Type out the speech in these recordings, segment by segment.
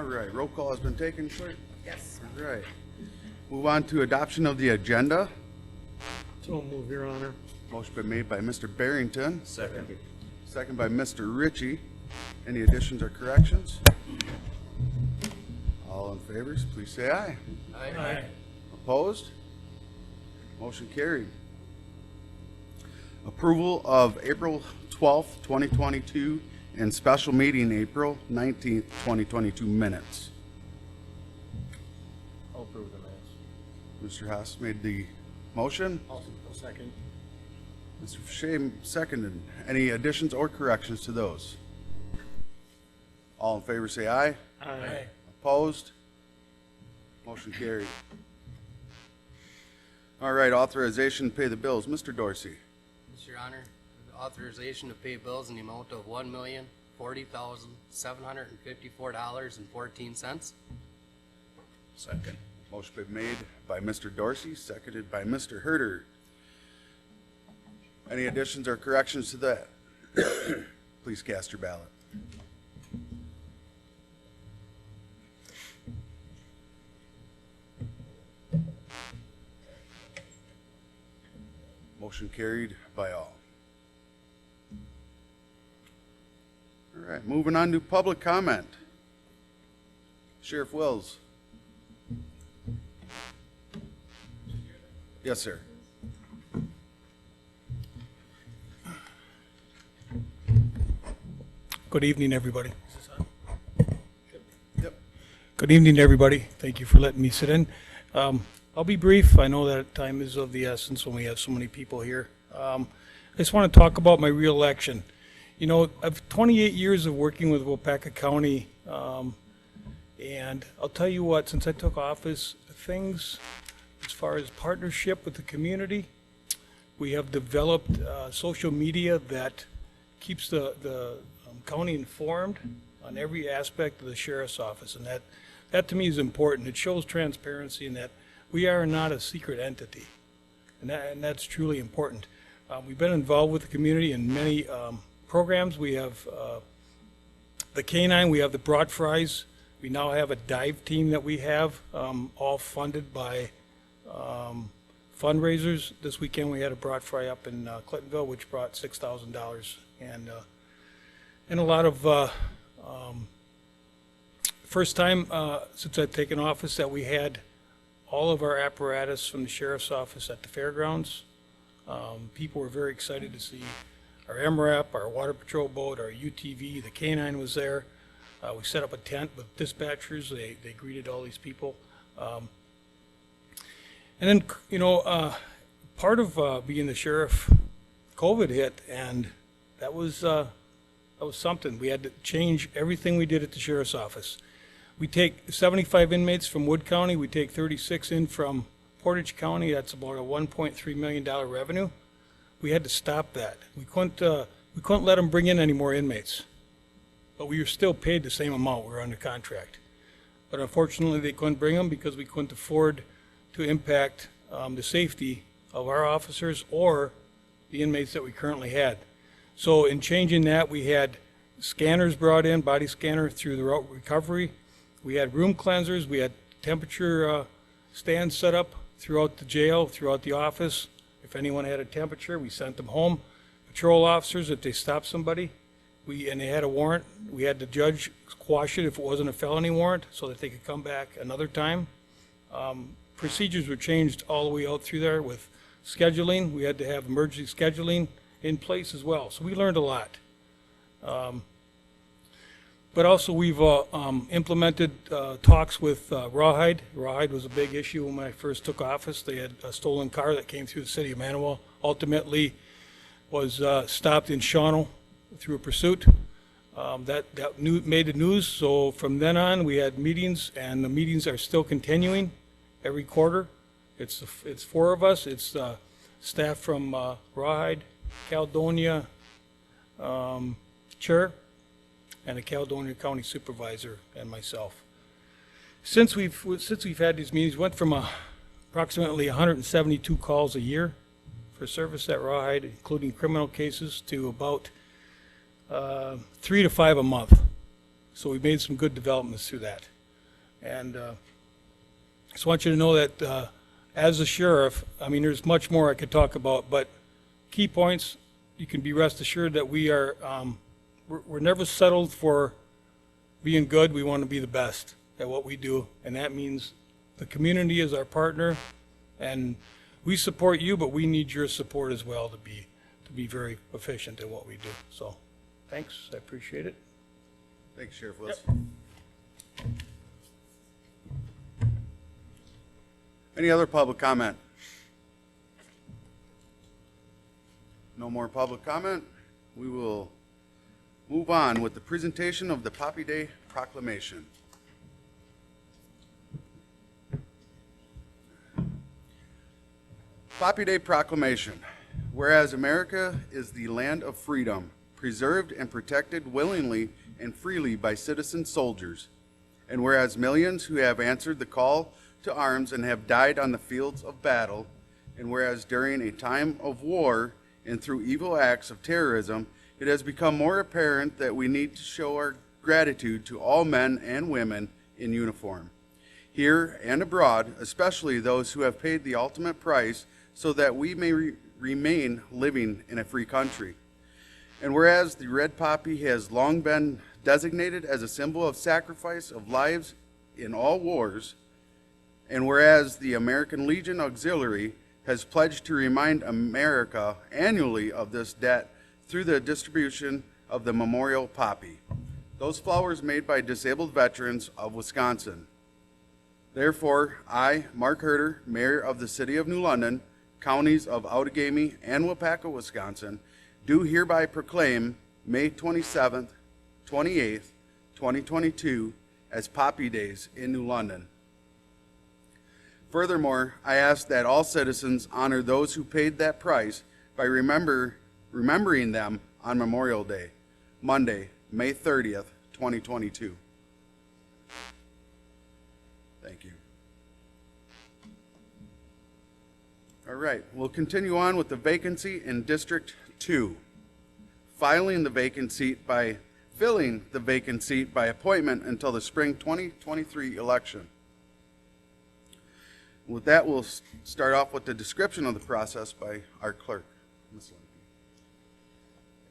right, roll call has been taken, clerk? Yes. All right. Move on to adoption of the agenda. So move, Your Honor. Motion been made by Mr. Barrington, Second. second by Mr. Ritchie. Any additions or corrections? All in favor, please say aye. Aye. Opposed? Motion carried. Approval of April 12th, 2022, and special meeting April 19th, 2022 minutes. I'll approve the minutes. Mr. Haas made the motion. I'll second. Mr. Shea seconded. Any additions or corrections to those? All in favor say aye. Aye. Opposed? Motion carried. All right, authorization to pay the bills. Mr. Dorsey. Mr. Honor, the authorization to pay bills in the amount of $1,040,754.14. Second. Motion been made by Mr. Dorsey, seconded by Mr. Herter. Any additions or corrections to that? Please cast your ballot. Motion carried by all. All right, moving on to public comment. Sheriff Wells. Yes, sir. Good evening, everybody. Yep. Good evening, everybody. Thank you for letting me sit in. I'll be brief. I know that time is of the essence when we have so many people here. I just want to talk about my reelection. You know, I've 28 years of working with Waupaca County, and I'll tell you what, since I took office, things as far as partnership with the community, we have developed social media that keeps the county informed on every aspect of the sheriff's office, and that to me is important. It shows transparency and that we are not a secret entity, and that's truly important. We've been involved with the community in many programs. We have the K-9, we have the Broad Fries. We now have a dive team that we have, all funded by fundraisers. This weekend we had a Broad Fry up in Clintonville, which brought $6,000, and a lot of first time since I've taken office that we had all of our apparatus from the sheriff's office at the fairgrounds. People were very excited to see our MRAP, our water patrol boat, our UTV, the K-9 was there. We set up a tent with dispatchers. They greeted all these people. And then, you know, part of being the sheriff, COVID hit, and that was something. We had to change everything we did at the sheriff's office. We take 75 inmates from Wood County. We take 36 in from Portage County. That's about a $1.3 million revenue. We had to stop that. We couldn't let them bring in any more inmates, but we were still paid the same amount. We were under contract. But unfortunately, they couldn't bring them because we couldn't afford to impact the safety of our officers or the inmates that we currently had. So in changing that, we had scanners brought in, body scanner through the route recovery. We had room cleansers. We had temperature stands set up throughout the jail, throughout the office. If anyone had a temperature, we sent them home. Patrol officers, if they stopped somebody, and they had a warrant, we had the judge quash it if it wasn't a felony warrant so that they could come back another time. Procedures were changed all the way out through there with scheduling. We had to have emergency scheduling in place as well. So we learned a lot. But also we've implemented talks with Rawhide. Rawhide was a big issue when I first took office. They had a stolen car that came through the city of Manawa. Ultimately was stopped in Shawano through a pursuit. That made the news. So from then on we had meetings, and the meetings are still continuing every quarter. It's 4 of us. It's staff from Rawhide, Caledonia, chair, and the Caledonia County supervisor, and myself. Since we've had these meetings, went from approximately 172 calls a year for service at Rawhide, including criminal cases, to about 3 to 5 a month. So we made some good developments through that. And just want you to know that as a sheriff, I mean, there's much more I could talk about, but key points, you can be rest assured that we are, we're never settled for being good. We want to be the best at what we do, and that means the community is our partner, and we support you, but we need your support as well to be very efficient in what we do. So, thanks, I appreciate it. Thanks, Sheriff Wilson. Any other public comment? No more public comment. We will move on with the presentation of the Poppy Day Proclamation. Poppy Day Proclamation. Whereas America is the land of freedom, preserved and protected willingly and freely by citizen soldiers, and whereas millions who have answered the call to arms and have died on the fields of battle, and whereas during a time of war and through evil acts of terrorism, it has become more apparent that we need to show our gratitude to all men and women in uniform, here and abroad, especially those who have paid the ultimate price so that we may remain living in a free country. And whereas the red poppy has long been designated as a symbol of sacrifice of lives in all wars, and whereas the American Legion Auxiliary has pledged to remind America annually of this debt through the distribution of the memorial poppy, those flowers made by disabled veterans of Wisconsin. Therefore, I, Mark Herter, Mayor of the City of New London, counties of Outagamie and Wapaka, Wisconsin, do hereby proclaim May 27th, 28th, 2022 as Poppy Days in New London. Furthermore, I ask that all citizens honor those who paid that price by remembering them on Memorial Day, Monday, May 30th, 2022. Thank you. All right, we'll continue on with the vacancy in District 2. Filling the vacant seat by appointment until the spring 2023 election. With that, we'll start off with the description of the process by our clerk, Ms. Lincoln.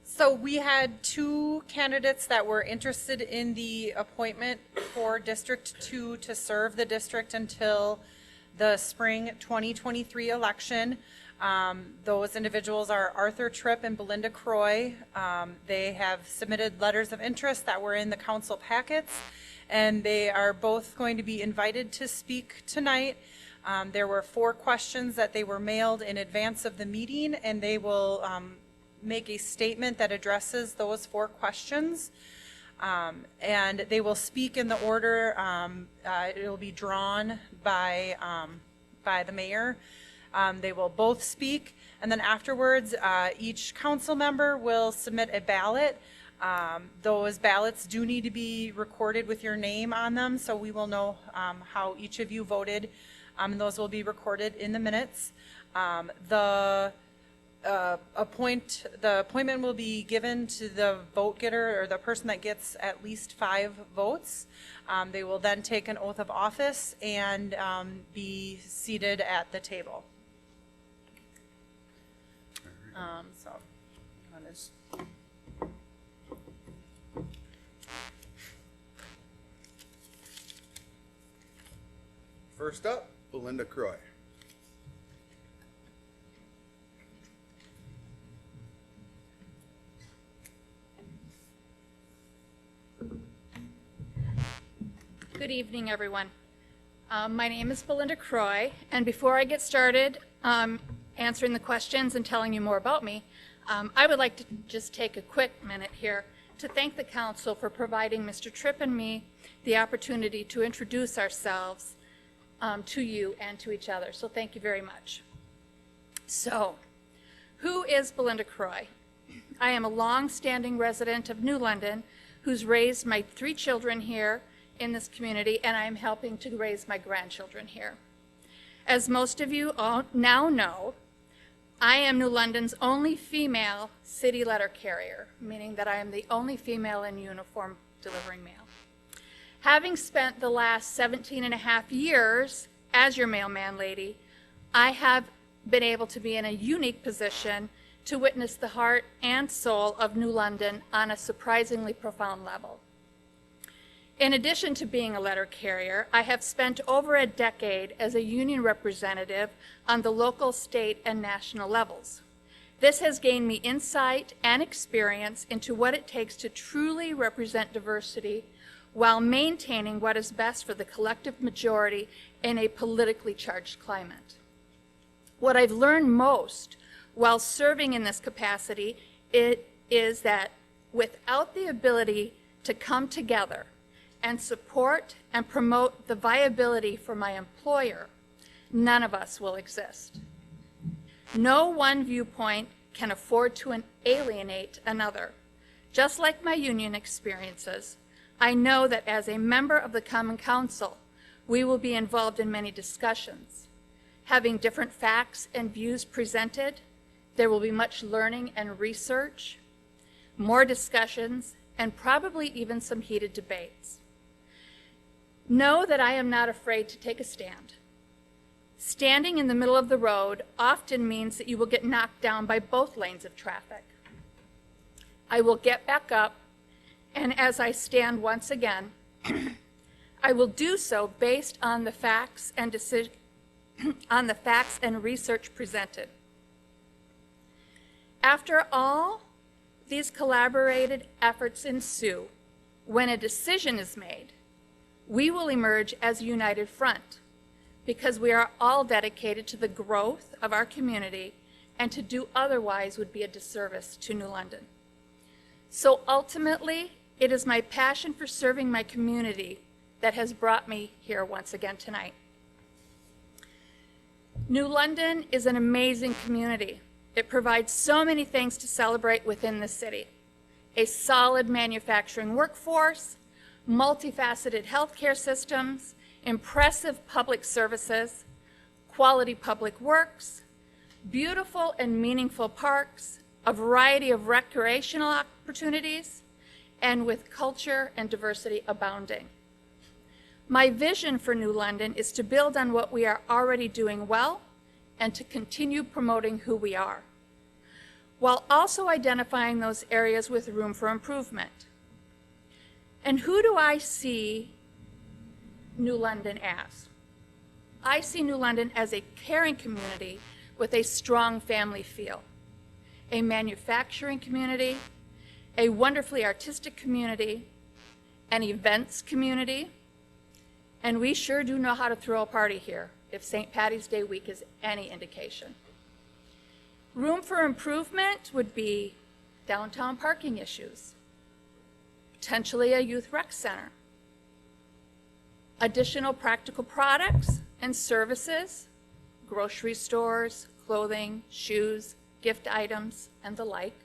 So we had two candidates that were interested in the appointment for District 2 to serve the district until the spring 2023 election. Those individuals are Arthur Tripp and Belinda Croy. They have submitted letters of interest that were in the council packets, and they are both going to be invited to speak tonight. There were 4 questions that they were mailed in advance of the meeting, and they will make a statement that addresses those 4 questions. And they will speak in the order, it will be drawn by the mayor. They will both speak, and then afterwards, each council member will submit a ballot. Those ballots do need to be recorded with your name on them, so we will know how each of you voted, and those will be recorded in the minutes. The appointment will be given to the vote getter, or the person that gets at least 5 votes. They will then take an oath of office and be seated at the table. So, that is. First up, Belinda Croy. Good evening, everyone. My name is Belinda Croy, and before I get started answering the questions and telling you more about me, I would like to just take a quick minute here to thank the council for providing Mr. Tripp and me the opportunity to introduce ourselves to you and to each other. So thank you very much. So, who is Belinda Croy? I am a long-standing resident of New London who's raised my 3 children here in this community, and I am helping to raise my grandchildren here. As most of you all now know, I am New London's only female city letter carrier, meaning that I am the only female in uniform delivering mail. Having spent the last 17 and a half years as your mailman lady, I have been able to be in a unique position to witness the heart and soul of New London on a surprisingly profound level. In addition to being a letter carrier, I have spent over a decade as a union representative on the local, state, and national levels. This has gained me insight and experience into what it takes to truly represent diversity while maintaining what is best for the collective majority in a politically charged climate. What I've learned most while serving in this capacity is that without the ability to come together and support and promote the viability for my employer, none of us will exist. No one viewpoint can afford to alienate another. Just like my union experiences, I know that as a member of the Common Council, we will be involved in many discussions. Having different facts and views presented, there will be much learning and research, more discussions, and probably even some heated debates. Know that I am not afraid to take a stand. Standing in the middle of the road often means that you will get knocked down by both lanes of traffic. I will get back up, and as I stand once again, I will do so based on the facts and research presented. After all these collaborated efforts ensue, when a decision is made, we will emerge as a united front because we are all dedicated to the growth of our community, and to do otherwise would be a disservice to New London. So ultimately, it is my passion for serving my community that has brought me here once again tonight. New London is an amazing community. It provides so many things to celebrate within the city. A solid manufacturing workforce, multifaceted healthcare systems, impressive public services, quality public works, beautiful and meaningful parks, a variety of recreational opportunities, and with culture and diversity abounding. My vision for New London is to build on what we are already doing well and to continue promoting who we are, while also identifying those areas with room for improvement. And who do I see New London as? I see New London as a caring community with a strong family feel, a manufacturing community, a wonderfully artistic community, an events community, and we sure do know how to throw a party here, if St. Patty's Day week is any indication. Room for improvement would be downtown parking issues, potentially a youth rec center, additional practical products and services, grocery stores, clothing, shoes, gift items, and the like.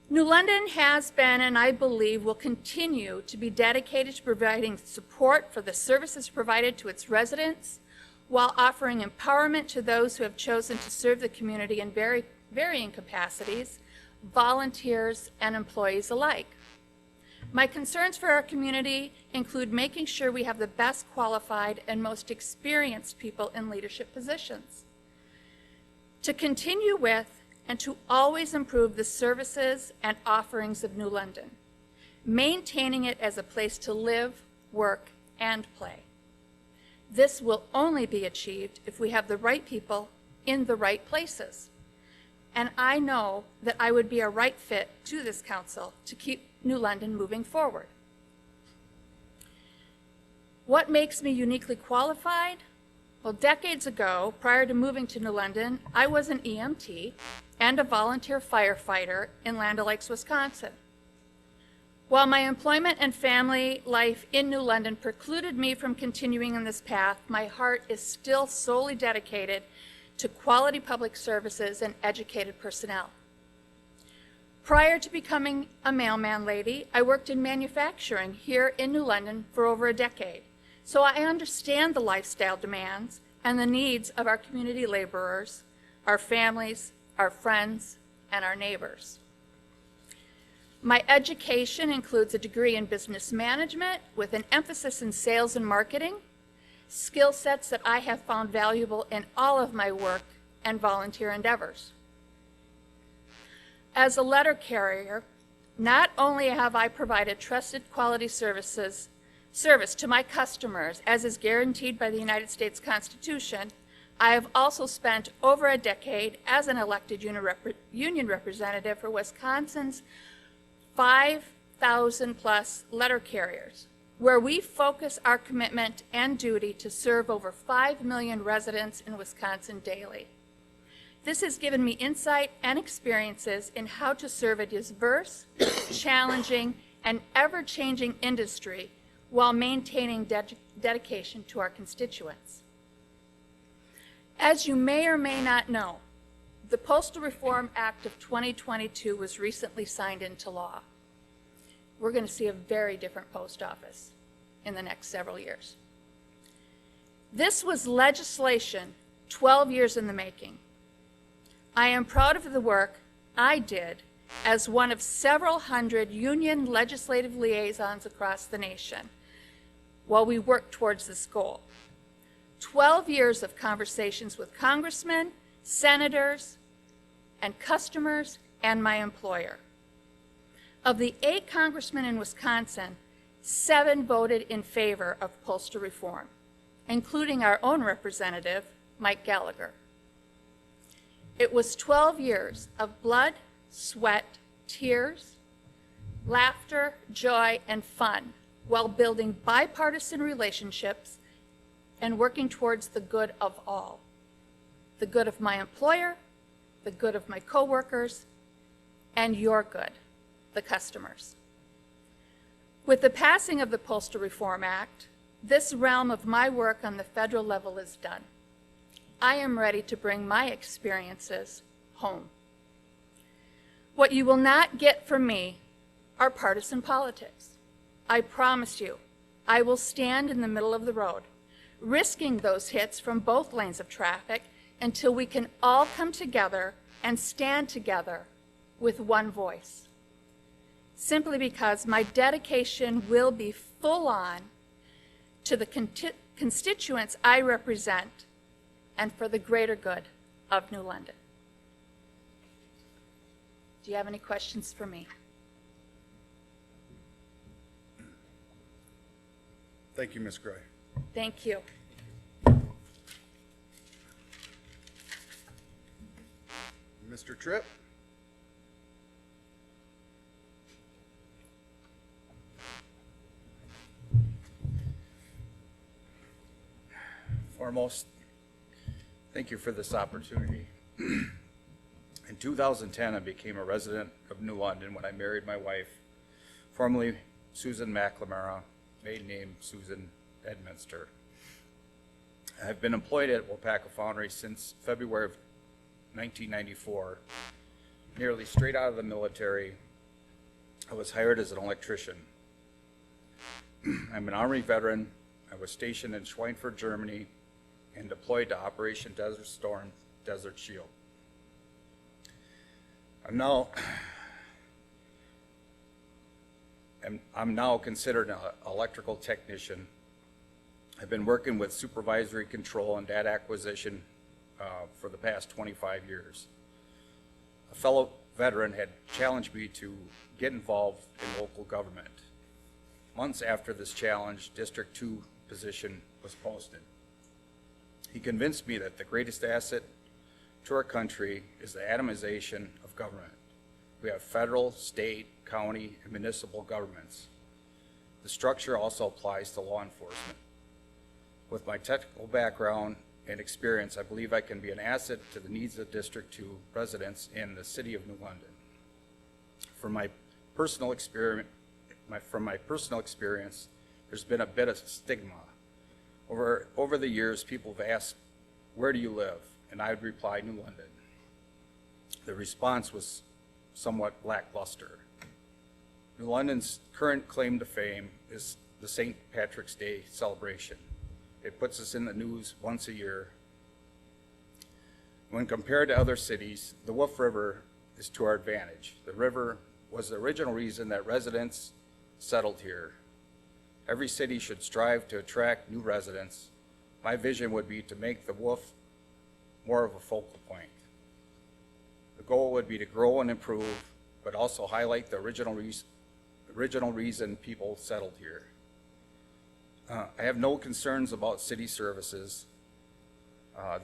New London has been, and I believe will continue to be dedicated to providing support for the services provided to its residents, while offering empowerment to those who have chosen to serve the community in varying capacities, volunteers and employees alike. My concerns for our community include making sure we have the best qualified and most experienced people in leadership positions. To continue with and to always improve the services and offerings of New London, maintaining it as a place to live, work, and play. This will only be achieved if we have the right people in the right places. And I know that I would be a right fit to this council to keep New London moving forward. What makes me uniquely qualified? Well, decades ago, prior to moving to New London, I was an EMT and a volunteer firefighter in Land O'Lakes, Wisconsin. While my employment and family life in New London precluded me from continuing on this path, my heart is still solely dedicated to quality public services and educated personnel. Prior to becoming a mailman lady, I worked in manufacturing here in New London for over a decade. So I understand the lifestyle demands and the needs of our community laborers, our families, our friends, and our neighbors. My education includes a degree in business management with an emphasis in sales and marketing, skill sets that I have found valuable in all of my work and volunteer endeavors. As a letter carrier, not only have I provided trusted quality service to my customers, as is guaranteed by the United States Constitution, I have also spent over a decade as an elected union representative for Wisconsin's 5,000 plus letter carriers, where we focus our commitment and duty to serve over 5 million residents in Wisconsin daily. This has given me insight and experiences in how to serve a diverse, challenging, and ever-changing industry while maintaining dedication to our constituents. As you may or may not know, the Postal Reform Act of 2022 was recently signed into law. We're going to see a very different post office in the next several years. This was legislation 12 years in the making. I am proud of the work I did as one of several hundred union legislative liaisons across the nation while we worked towards this goal. 12 years of conversations with congressmen, senators, and customers, and my employer. Of the 8 congressmen in Wisconsin, 7 voted in favor of postal reform, including our own representative, Mike Gallagher. It was 12 years of blood, sweat, tears, laughter, joy, and fun while building bipartisan relationships and working towards the good of all. The good of my employer, the good of my coworkers, and your good, the customers. With the passing of the Postal Reform Act, this realm of my work on the federal level is done. I am ready to bring my experiences home. What you will not get from me are partisan politics. I promise you, I will stand in the middle of the road, risking those hits from both lanes of traffic until we can all come together and stand together with one voice. Simply because my dedication will be full on to the constituents I represent and for the greater good of New London. Do you have any questions for me? Thank you, Ms. Croy. Thank you. Mr. Tripp? Foremost, thank you for this opportunity. In 2010, I became a resident of New London when I married my wife, formerly Susan McLemara, maiden name Susan Edminster. I've been employed at Waupaca Foundry since February of 1994. Nearly straight out of the military, I was hired as an electrician. I'm an Army veteran. I was stationed in Schweinfurt, Germany, and deployed to Operation Desert Storm, Desert Shield. I'm now considered an electrical technician. I've been working with supervisory control and data acquisition for the past 25 years. A fellow veteran had challenged me to get involved in local government. Months after this challenge, District 2 position was posted. He convinced me that the greatest asset to our country is the atomization of government. We have federal, state, county, and municipal governments. The structure also applies to law enforcement. With my technical background and experience, I believe I can be an asset to the needs of District 2 residents in the city of New London. From my personal experience, there's been a bit of stigma. Over the years, people have asked, where do you live? And I would reply, New London. The response was somewhat lackluster. New London's current claim to fame is the St. Patrick's Day celebration. It puts us in the news once a year. When compared to other cities, the Wolf River is to our advantage. The river was the original reason that residents settled here. Every city should strive to attract new residents. My vision would be to make the Wolf more of a focal point. The goal would be to grow and improve, but also highlight the original reason people settled here. I have no concerns about city services.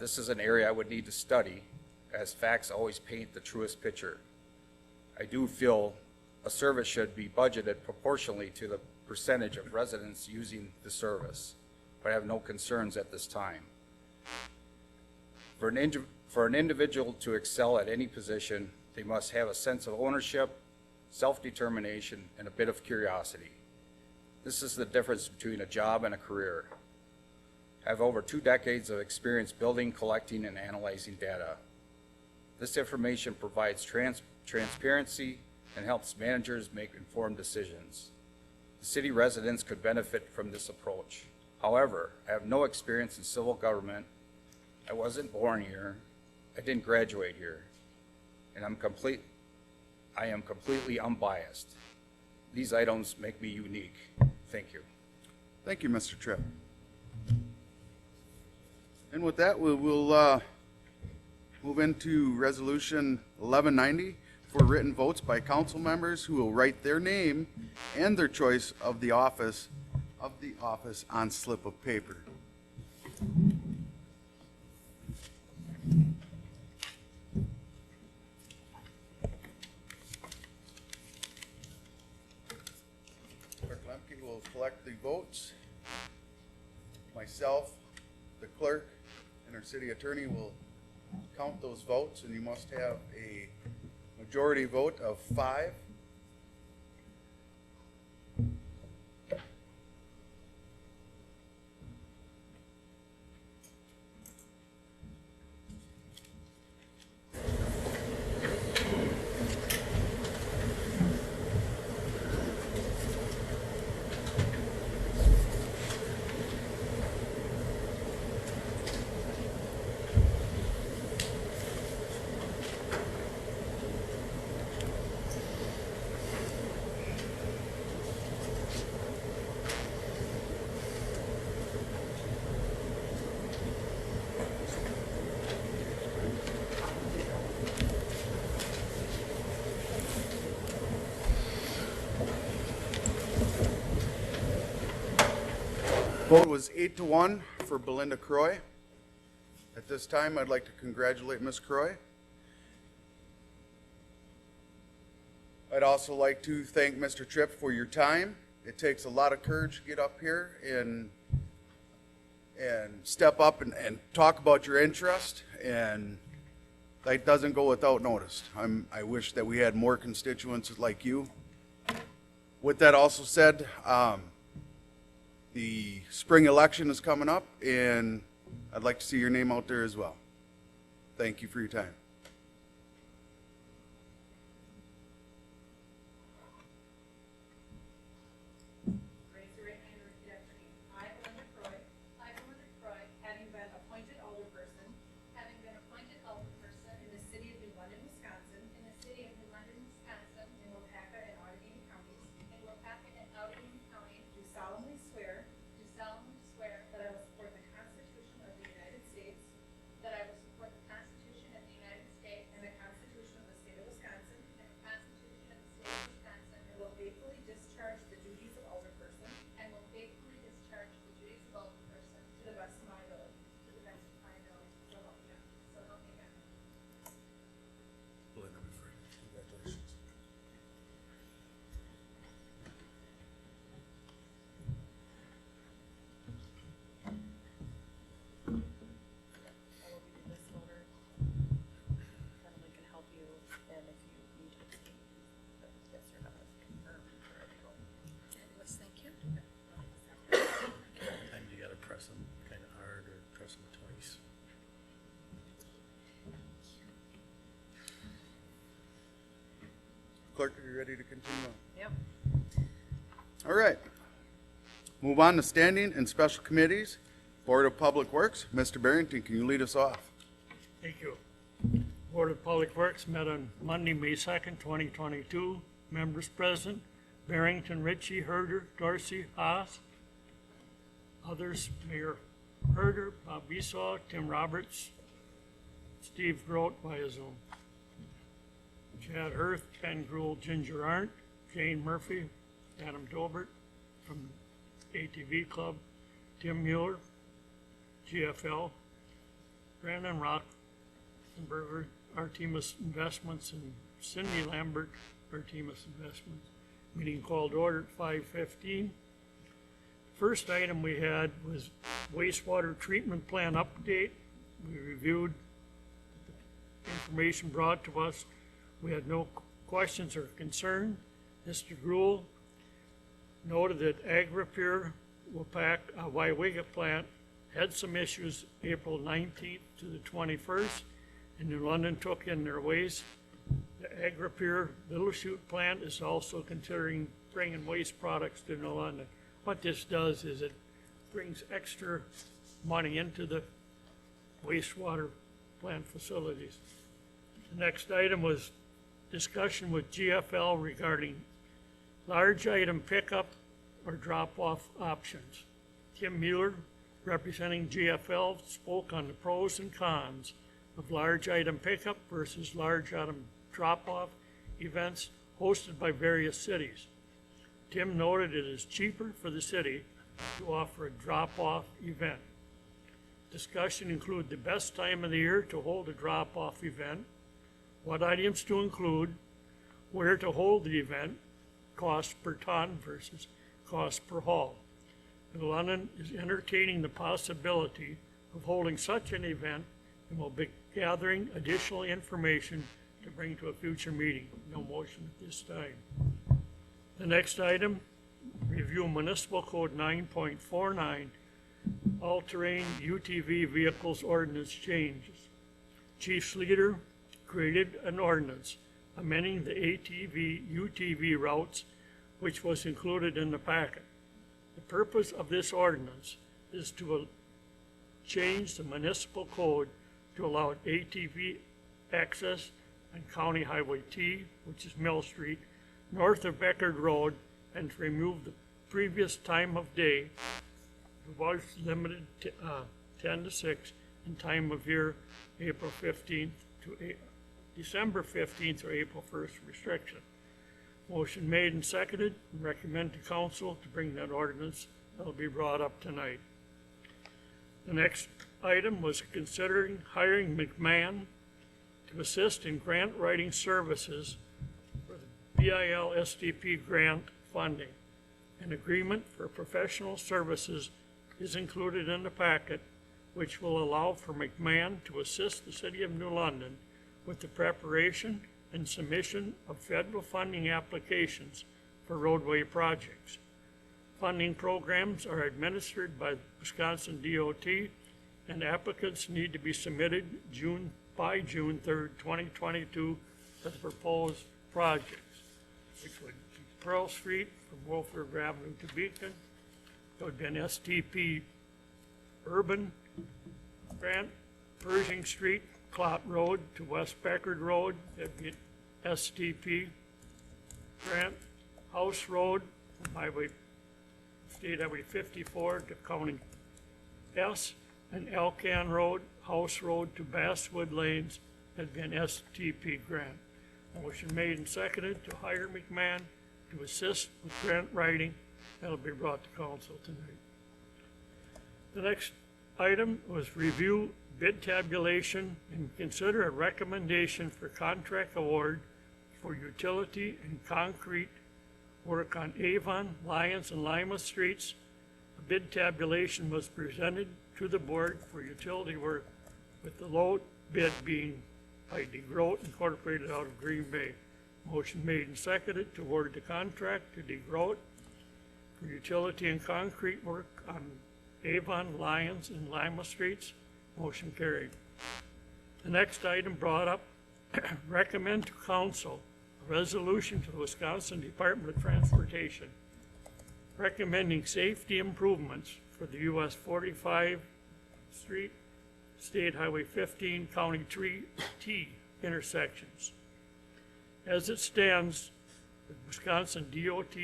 This is an area I would need to study, as facts always paint the truest picture. I do feel a service should be budgeted proportionally to the percentage of residents using the service, but I have no concerns at this time. For an individual to excel at any position, they must have a sense of ownership, self-determination, and a bit of curiosity. This is the difference between a job and a career. I have over 2 decades of experience building, collecting, and analyzing data. This information provides transparency and helps managers make informed decisions. The city residents could benefit from this approach. However, I have no experience in civil government. I wasn't born here. I didn't graduate here. And I am completely unbiased. These items make me unique. Thank you. Thank you, Mr. Tripp. And with that, we'll move into Resolution 1190 for written votes by council members who will write their name and their choice of the office on slip of paper. Clerk Lemke will collect the votes. Myself, the clerk, and our city attorney will count those votes, and you must have a majority vote of 5. Vote was 8-1 for Belinda Croy. At this time, I'd like to congratulate Ms. Croy. I'd also like to thank Mr. Tripp for your time. It takes a lot of courage to get up here and step up and talk about your interest, and that doesn't go without notice. I wish that we had more constituents like you. With that also said, the spring election is coming up, and I'd like to see your name out there as well. Thank you for your time. Raise your right hand and repeat after me. I, Belinda Croy, having been appointed alderperson in the city of New London, Wisconsin, in Wapaka and Outagamie counties, do solemnly swear that I will support the Constitution of the United States and the Constitution of the State of Wisconsin, and will faithfully discharge the duties of alderperson to the best of my ability. So help me God. Belinda, congratulations. I will read this order. Emily can help you, and if you need to abstain, yes or no, confirm for everyone. Fabulous, thank you. Sometimes you gotta press them kinda hard or press them twice. Clerk, are you ready to continue on? Yep. All right. Move on to standing and special committees. Board of Public Works, Mr. Barrington, can you lead us off? Thank you. Board of Public Works met on Monday, May 2nd, 2022. Members present, Barrington, Ritchie, Herder, Dorsey, Haas. Others, Mayor Herder, Bob Besaw, Tim Roberts, Steve Grote via Zoom. Chad Hurth, Ken Grule, Ginger Arndt, Jane Murphy, Adam Dobert from ATV Club, Tim Mueller, GFL, Brandon Rothenberger, Artemis Investments, and Cindy Lambert, Artemis Investments. Meeting called order at 5:15. First item we had was wastewater treatment plan update. We reviewed the information brought to us. We had no questions or concern. Mr. Grule noted that Agri-Pure Waiwega plant had some issues April 19th to the 21st, and New London took in their waste. The Agri-Pure Little Chute plant is also considering bringing waste products to New London. What this does is it brings extra money into the wastewater plant facilities. The next item was discussion with GFL regarding large item pickup or drop-off options. Tim Mueller, representing GFL, spoke on the pros and cons of large item pickup versus large item drop-off events hosted by various cities. Tim noted it is cheaper for the city to offer a drop-off event. Discussion included the best time of the year to hold a drop-off event, what items to include, where to hold the event, cost per ton versus cost per haul. New London is entertaining the possibility of holding such an event and will be gathering additional information to bring to a future meeting. No motion at this time. The next item, review Municipal Code 9.49, all-terrain UTV vehicles ordinance changes. Chief's leader created an ordinance amending the ATV UTV routes, which was included in the packet. The purpose of this ordinance is to change the municipal code to allow ATV access on County Highway T, which is Mill Street, north of Beckard Road, and to remove the previous time of day. It was limited to 10 to 6, and time of year April 15th to December 15th or April 1st restriction. Motion made and seconded, and recommend to council to bring that ordinance. That'll be brought up tonight. The next item was considering hiring McMahon to assist in grant writing services for the BIL SDP grant funding. An agreement for professional services is included in the packet, which will allow for McMahon to assist the City of New London with the preparation and submission of federal funding applications for roadway projects. Funding programs are administered by Wisconsin DOT, and applicants need to be submitted by June 3rd, 2022 for the proposed projects, which would be Pearl Street from Wolford Avenue to Beacon. It would be an STP urban grant, Pershing Street, Clot Road to West Beckard Road, that'd be STP grant, House Road from State Highway 54 to County S, and Elkan Road, House Road to Basswood Lanes, that'd be an STP grant. Motion made and seconded to hire McMahon to assist with grant writing. That'll be brought to council tonight. The next item was review bid tabulation and consider a recommendation for contract award for utility and concrete work on Avon, Lyons, and Lima Streets. A bid tabulation was presented to the board for utility work, with the low bid being by DeGroat Incorporated out of Green Bay. Motion made and seconded to award the contract to DeGroat for utility and concrete work on Avon, Lyons, and Lima Streets. Motion carried. The next item brought up, recommend to council a resolution to the Wisconsin Department of Transportation recommending safety improvements for the US 45 Street, State Highway 15, County T intersections. As it stands, the Wisconsin DOT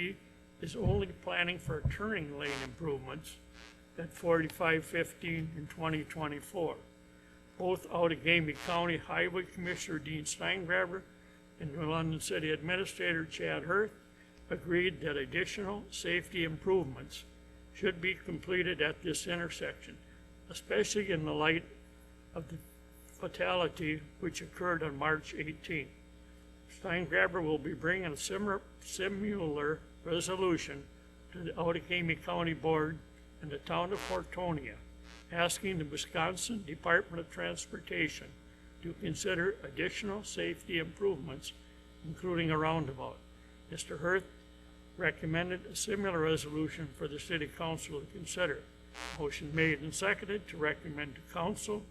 is only planning for turning lane improvements at 4515 in 2024. Both Outagamie County Highway Commissioner Dean Steingraber and New London City Administrator Chad Hirth agreed that additional safety improvements should be completed at this intersection, especially in the light of the fatality which occurred on March 18th. Steingraber will be bringing a similar resolution to the Outagamie County Board and the town of Fortonia, asking the Wisconsin Department of Transportation to consider additional safety improvements, including a roundabout. Mr. Hirth recommended a similar resolution for the City Council to consider. Motion made and seconded to recommend to Council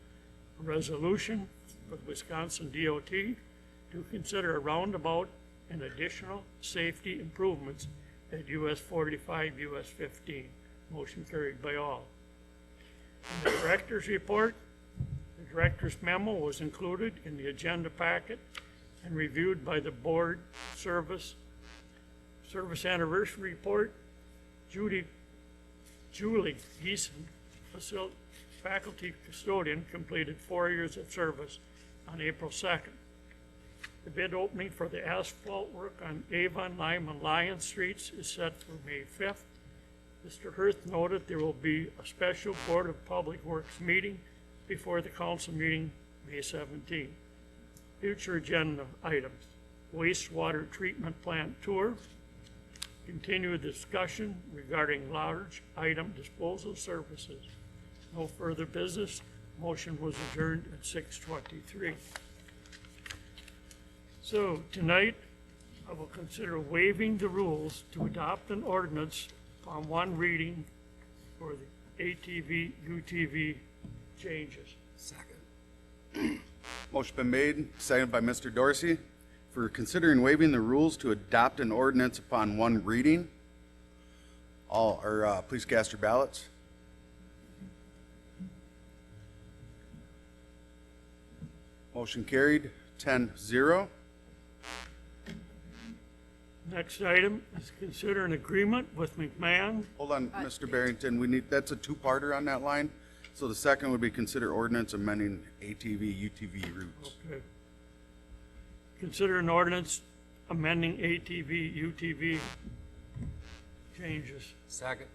a resolution for the Wisconsin DOT to consider a roundabout and additional safety improvements at US 45, US 15. Motion carried by all. In the Director's report, the Director's memo was included in the agenda packet and reviewed by the Board Service Anniversary Report. Julie Geeson, faculty custodian, completed 4 years of service on April 2nd. The bid opening for the asphalt work on Avon, Lime, and Lion Streets is set for May 5th. Mr. Hirth noted there will be a special Board of Public Works meeting before the council meeting May 17th. Future agenda items: wastewater treatment plant tour, continued discussion regarding large item disposal services. No further business. Motion was adjourned at 6:23. So tonight, I will consider waiving the rules to adopt an ordinance on one reading for the ATV, UTV changes. Second. Motion been made, seconded by Mr. Dorsey, for considering waiving the rules to adopt an ordinance upon one reading. Please cast your ballots. Motion carried, 10-0. Next item is consider an agreement with McMahon. Hold on, Mr. Barrington, that's a two-parter on that line. So the second would be consider ordinance amending ATV, UTV routes. Okay. Consider an ordinance amending ATV, UTV changes. Second.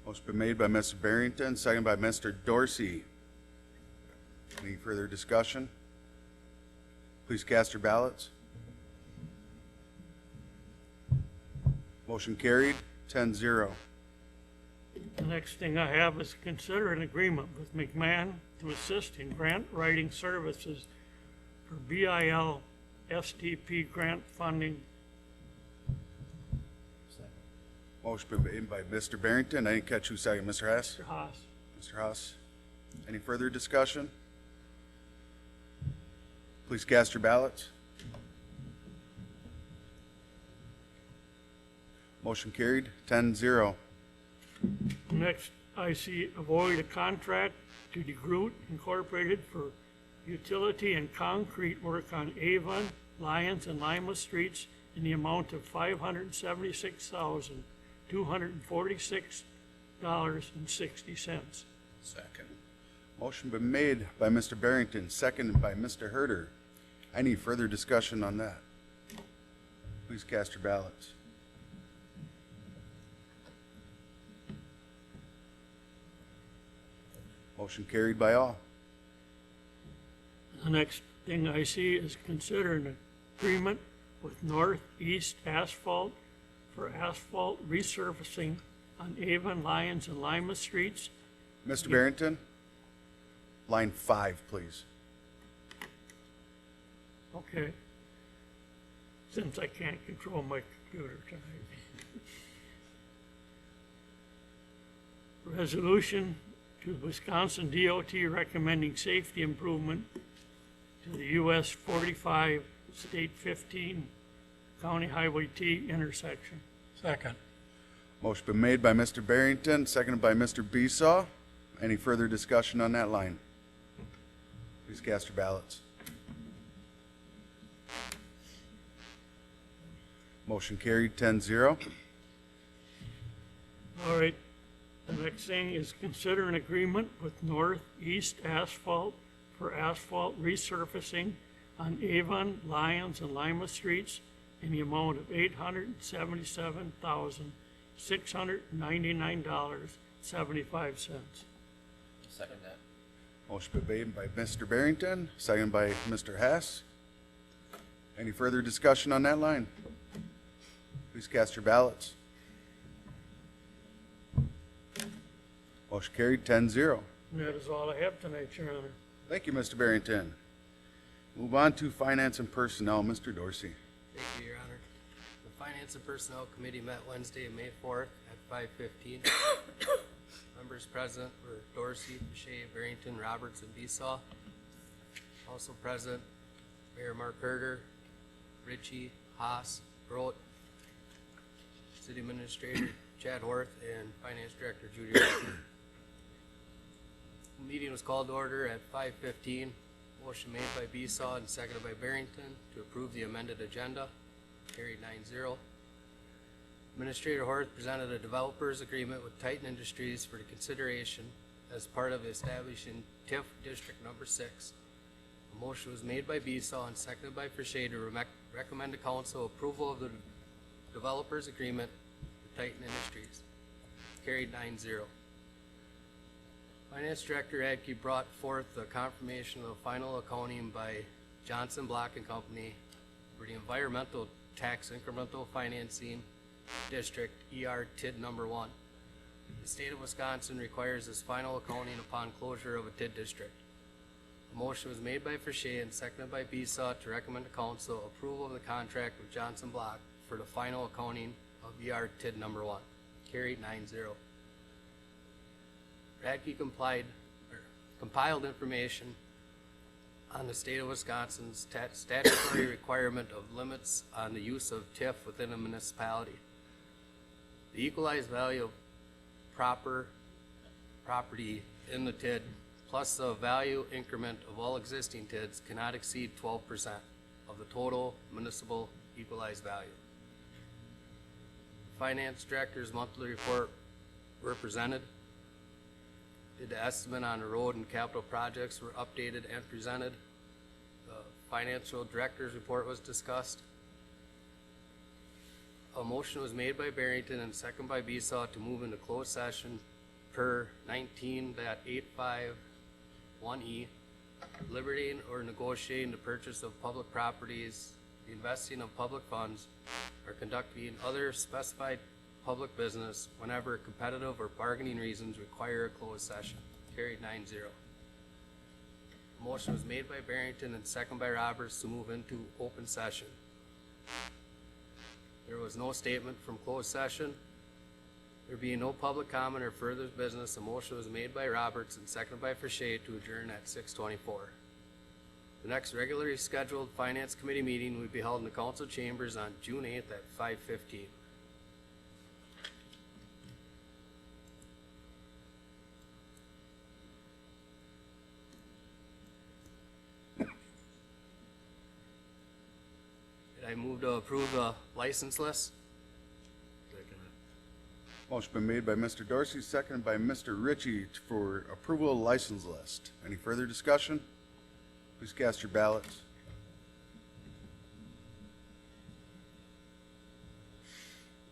Motion been made by Mr. Barrington, seconded by Mr. Dorsey. Any further discussion? Please cast your ballots. Motion carried, 10-0. The next thing I have is consider an agreement with McMahon to assist in grant writing services for BIL STP grant funding. Motion been made by Mr. Barrington. I didn't catch who second. Mr. Hess? Mr. Haas. Mr. Haas. Any further discussion? Please cast your ballots. Motion carried, 10-0. Next, I see avoid a contract to DeGroot Incorporated for utility and concrete work on Avon, Lyons, and Lima Streets in the amount of $576,246.60. Second. Motion been made by Mr. Barrington, seconded by Mr. Herder. Any further discussion on that? Please cast your ballots. Motion carried by all. The next thing I see is consider an agreement with Northeast Asphalt for asphalt resurfacing on Avon, Lyons, and Lima Streets. Mr. Barrington, line 5, please. Okay. Since I can't control my computer tonight. Resolution to the Wisconsin DOT recommending safety improvement to the US 45, State 15, County Highway T intersection. Second. Motion been made by Mr. Barrington, seconded by Mr. Besaw. Any further discussion on that line? Please cast your ballots. Motion carried 10-0. All right, the next thing is consider an agreement with Northeast Asphalt for asphalt resurfacing on Avon, Lyons, and Lima Streets in the amount of $877,699.75. Second that. Motion been made by Mr. Barrington, seconded by Mr. Hess. Any further discussion on that line? Please cast your ballots. Motion carried 10-0. And that is all I have tonight, Your Honor. Thank you, Mr. Barrington. Move on to Finance and Personnel, Mr. Dorsey. Thank you, Your Honor. The Finance and Personnel Committee met Wednesday, May 4th at 5:15. Members present were Dorsey, Boucher, Barrington, Roberts, and Besaw. Also present, Mayor Mark Herder, Ritchie, Haas, Grote, City Administrator Chad Horth, and Finance Director Judy Ritchie. The meeting was called to order at 5:15. Motion made by Besaw and seconded by Barrington to approve the amended agenda. Carried 9-0. Administrator Horth presented a developer's agreement with Titan Industries for the consideration as part of establishing TIF District Number 6. A motion was made by Besaw and seconded by Frichet to recommend to council approval of the developer's agreement with Titan Industries. Carried 9-0. Finance Director Adke brought forth the confirmation of the final accounting by Johnson Block and Company for the Environmental Tax Incremental Financing District, TID Number 1. The state of Wisconsin requires this final accounting upon closure of a TID district. A motion was made by Frichet and seconded by Besaw to recommend to council approval of the contract with Johnson Block for the final accounting of TID Number 1. Carried 9-0. Radke compiled information on the state of Wisconsin's statutory requirement of limits on the use of TIF within a municipality. The equalized value of property in the TID plus the value increment of all existing TIDs cannot exceed 12% of the total municipal equalized value. Finance Director's monthly report were presented. The estimate on the road and capital projects were updated and presented. The Financial Director's report was discussed. A motion was made by Barrington and second by Besaw to move into closed session per 19.851E, deliberating or negotiating the purchase of public properties, the investing of public funds, or conducting other specified public business whenever competitive or bargaining reasons require a closed session. Carried 9-0. A motion was made by Barrington and second by Roberts to move into open session. There was no statement from closed session. There being no public comment or further business, a motion was made by Roberts and seconded by Frichet to adjourn at 6:24. The next regularly scheduled Finance Committee meeting will be held in the council chambers on June 8th at 5:15. I move to approve the license list. Motion been made by Mr. Dorsey, seconded by Mr. Ritchie for approval of license list. Any further discussion? Please cast your ballots.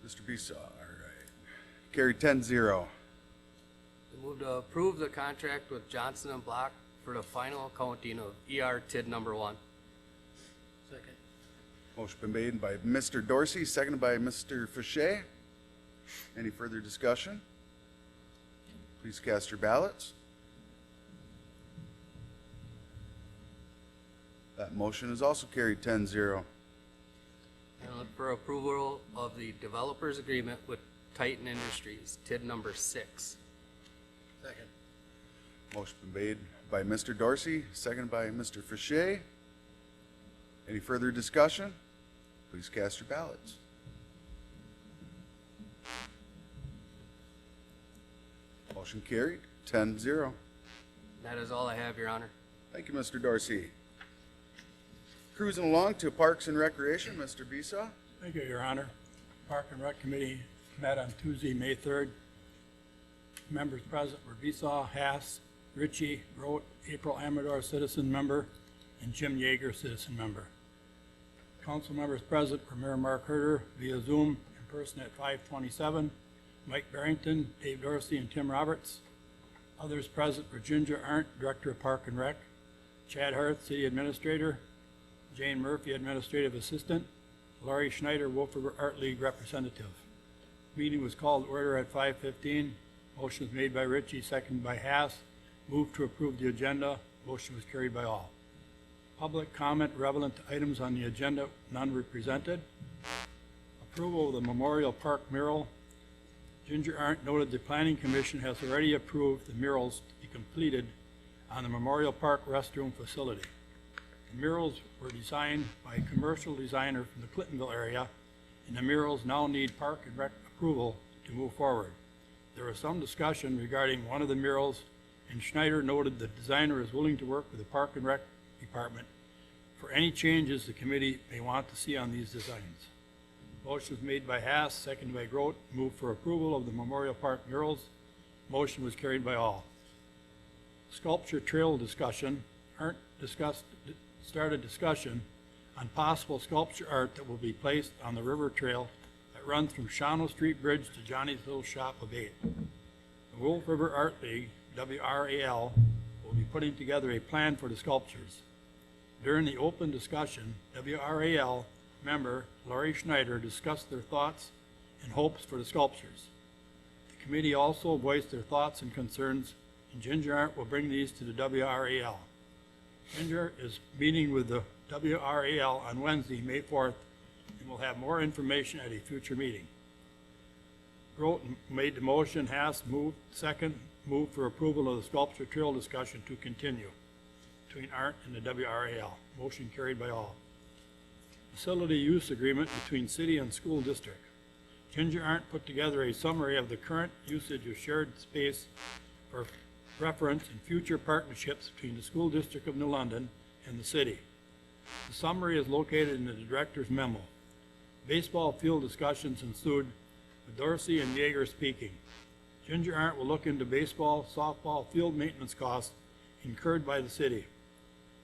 Mr. Besaw, all right. Carried 10-0. I move to approve the contract with Johnson and Block for the final accounting of TID Number 1. Second. Motion been made by Mr. Dorsey, seconded by Mr. Fichet. Any further discussion? Please cast your ballots. That motion is also carried 10-0. And look for approval of the developer's agreement with Titan Industries, TID Number 6. Second. Motion been made by Mr. Dorsey, seconded by Mr. Fichet. Any further discussion? Please cast your ballots. Motion carried, 10-0. That is all I have, Your Honor. Thank you, Mr. Dorsey. Cruising along to Parks and Recreation, Mr. Besaw. Thank you, Your Honor. Park and Rec Committee met on Tuesday, May 3rd. Members present were Visaw, Haas, Ritchie, Grote, April Amador, citizen member, and Jim Yeager, citizen member. Council members present were Mayor Mark Herter via Zoom in person at 527, Mike Barrington, Dave Dorsey, and Tim Roberts. Others present were Ginger Arndt, Director of Park and Rec, Chad Harth, City Administrator, Jane Murphy, Administrative Assistant, Laurie Schneider, Wolf River Art League Representative. Meeting was called to order at 5:15. Motion was made by Ritchie, seconded by Haas. Moved to approve the agenda. Motion was carried by all. Public comment relevant to items on the agenda, none were presented. Approval of the Memorial Park mural. Ginger Arndt noted the Planning Commission has already approved the murals to be completed on the Memorial Park restroom facility. The murals were designed by a commercial designer from the Clintonville area, and the murals now need Park and Rec approval to move forward. There was some discussion regarding one of the murals, and Schneider noted the designer is willing to work with the Park and Rec Department for any changes the committee may want to see on these designs. Motion was made by Haas, seconded by Grote, moved for approval of the Memorial Park murals. Motion was carried by all. Sculpture trail discussion. Arndt started discussion on possible sculpture art that will be placed on the river trail that runs from Shawano Street Bridge to Johnny's Little Shop of 8. The Wolf River Art League, WRAL, will be putting together a plan for the sculptures. During the open discussion, WRAL member Laurie Schneider discussed their thoughts and hopes for the sculptures. The committee also voiced their thoughts and concerns, and Ginger Arndt will bring these to the WRAL. Ginger is meeting with the WRAL on Wednesday, May 4th, and will have more information at a future meeting. Grote made the motion. Haas moved for approval of the sculpture trail discussion to continue between Arndt and the WRAL. Motion carried by all. Facility use agreement between city and school district. Ginger Arndt put together a summary of the current usage of shared space for reference and future partnerships between the School District of New London and the city. The summary is located in the director's memo. Baseball field discussions ensued with Dorsey and Yeager speaking. Ginger Arndt will look into baseball, softball field maintenance costs incurred by the city.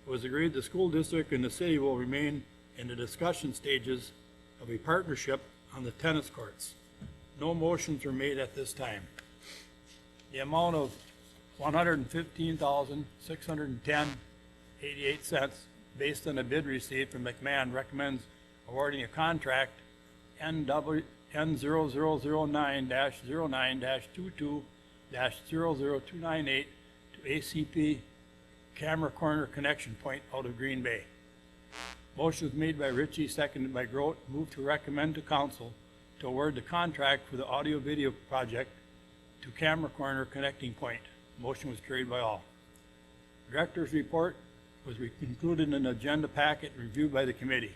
It was agreed the school district and the city will remain in the discussion stages of a partnership on the tennis courts. No motions were made at this time. The amount of $115,610.88 based on a bid received from McMahon recommends awarding a contract N0009-09-22-00298 to ACP Camera Corner Connection Point out of Green Bay. Motion was made by Ritchie, seconded by Grote. Moved to recommend to council to award the contract for the audio-video project to Camera Corner Connecting Point. Motion was carried by all. Director's report was included in the agenda packet and reviewed by the committee.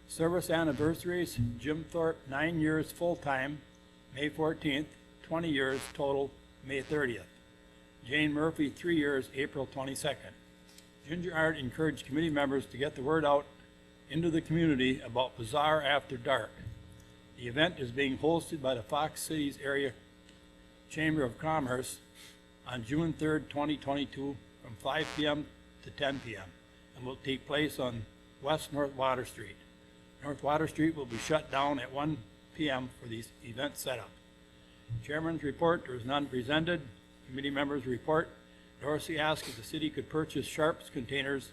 Service anniversaries: Jim Thorpe, 9 years full-time, May 14th, 20 years total, May 30th. Jane Murphy, 3 years, April 22nd. Ginger Arndt encouraged committee members to get the word out into the community about Bazaar After Dark. The event is being hosted by the Fox Cities Area Chamber of Commerce on June 3rd, 2022, from 5 p.m. to 10 p.m. and will take place on West North Water Street. North Water Street will be shut down at 1 p.m. for the event setup. Chairman's report: there is none presented. Committee members' report: Dorsey asked if the city could purchase Sharps containers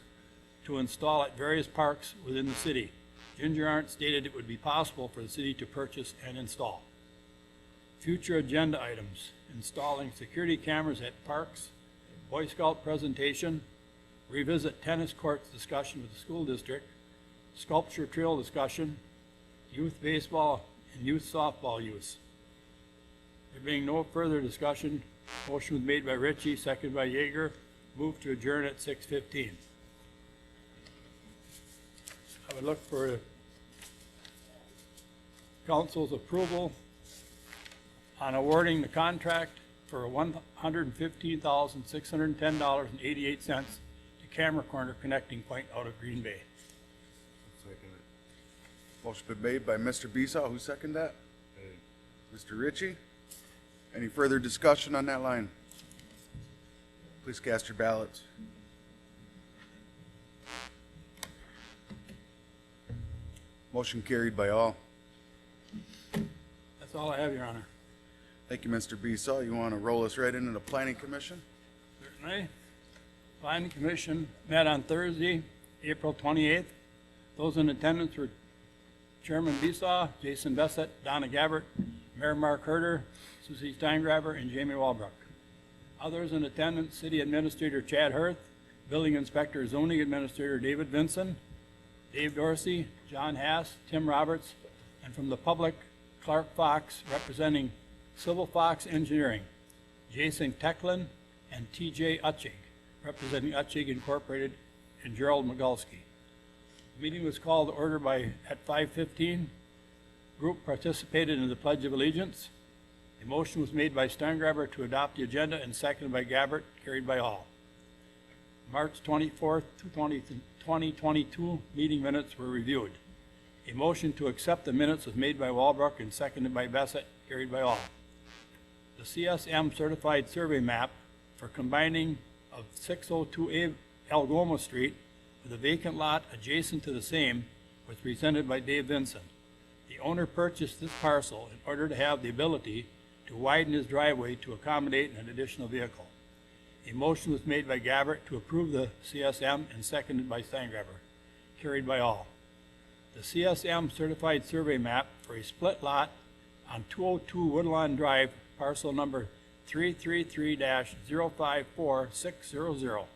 to install at various parks within the city. Ginger Arndt stated it would be possible for the city to purchase and install. Future agenda items: installing security cameras at parks, Boy Scout presentation, revisit tennis courts discussion with the school district, sculpture trail discussion, youth baseball and youth softball use. There being no further discussion, motion was made by Ritchie, seconded by Yeager. Moved to adjourn at 6:15. I would look for council's approval on awarding the contract for $115,610.88 to Camera Corner Connecting Point out of Green Bay. Motion been made by Mr. Beasaw. Who seconded that? Mr. Ritchie. Any further discussion on that line? Please cast your ballots. Motion carried by all. That's all I have, Your Honor. Thank you, Mr. Beasaw. You want to roll us right into the Planning Commission? Certainly. Planning Commission met on Thursday, April 28th. Those in attendance were Chairman Beasaw, Jason Bessett, Donna Gabbert, Mayor Mark Herter, Susie Steingraber, and Jamie Walbrook. Others in attendance, City Administrator Chad Hirth, Building Inspector Zoning Administrator David Vinson, Dave Dorsey, John Hass, Tim Roberts, and from the public, Clark Fox, representing Civil Fox Engineering, Jason Tecklin, and TJ Utchig, representing Utchig Incorporated, and Gerald Migalski. The meeting was called to order at 5:15. Group participated in the Pledge of Allegiance. A motion was made by Steingraber to adopt the agenda and seconded by Gabbert, carried by all. March 24th, 2022 meeting minutes were reviewed. A motion to accept the minutes was made by Walbrook and seconded by Bessett, carried by all. The CSM certified survey map for combining of 602A Algoma Street with a vacant lot adjacent to the same was presented by Dave Vinson. The owner purchased this parcel in order to have the ability to widen his driveway to accommodate an additional vehicle. A motion was made by Gabbert to approve the CSM and seconded by Steingraber, carried by all. The CSM certified survey map for a split lot on 202 Woodlawn Drive, parcel number 333-054600.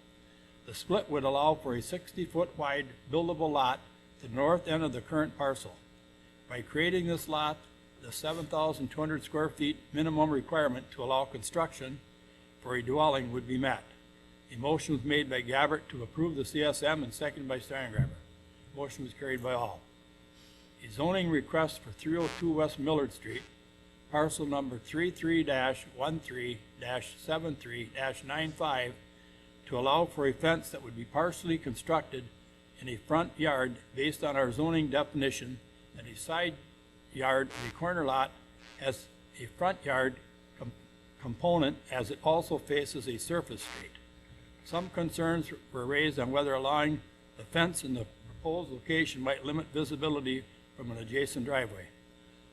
The split would allow for a 60-foot wide buildable lot to the north end of the current parcel. By creating this lot, the 7,200 square feet minimum requirement to allow construction for a dwelling would be met. A motion was made by Gabbert to approve the CSM and seconded by Steingraber. Motion was carried by all. A zoning request for 302 West Millard Street, parcel number 33-13-73-95, to allow for a fence that would be partially constructed in a front yard based on our zoning definition, and a side yard of a corner lot has a front yard component as it also faces a surface street. Some concerns were raised on whether allowing the fence in the proposed location might limit visibility from an adjacent driveway.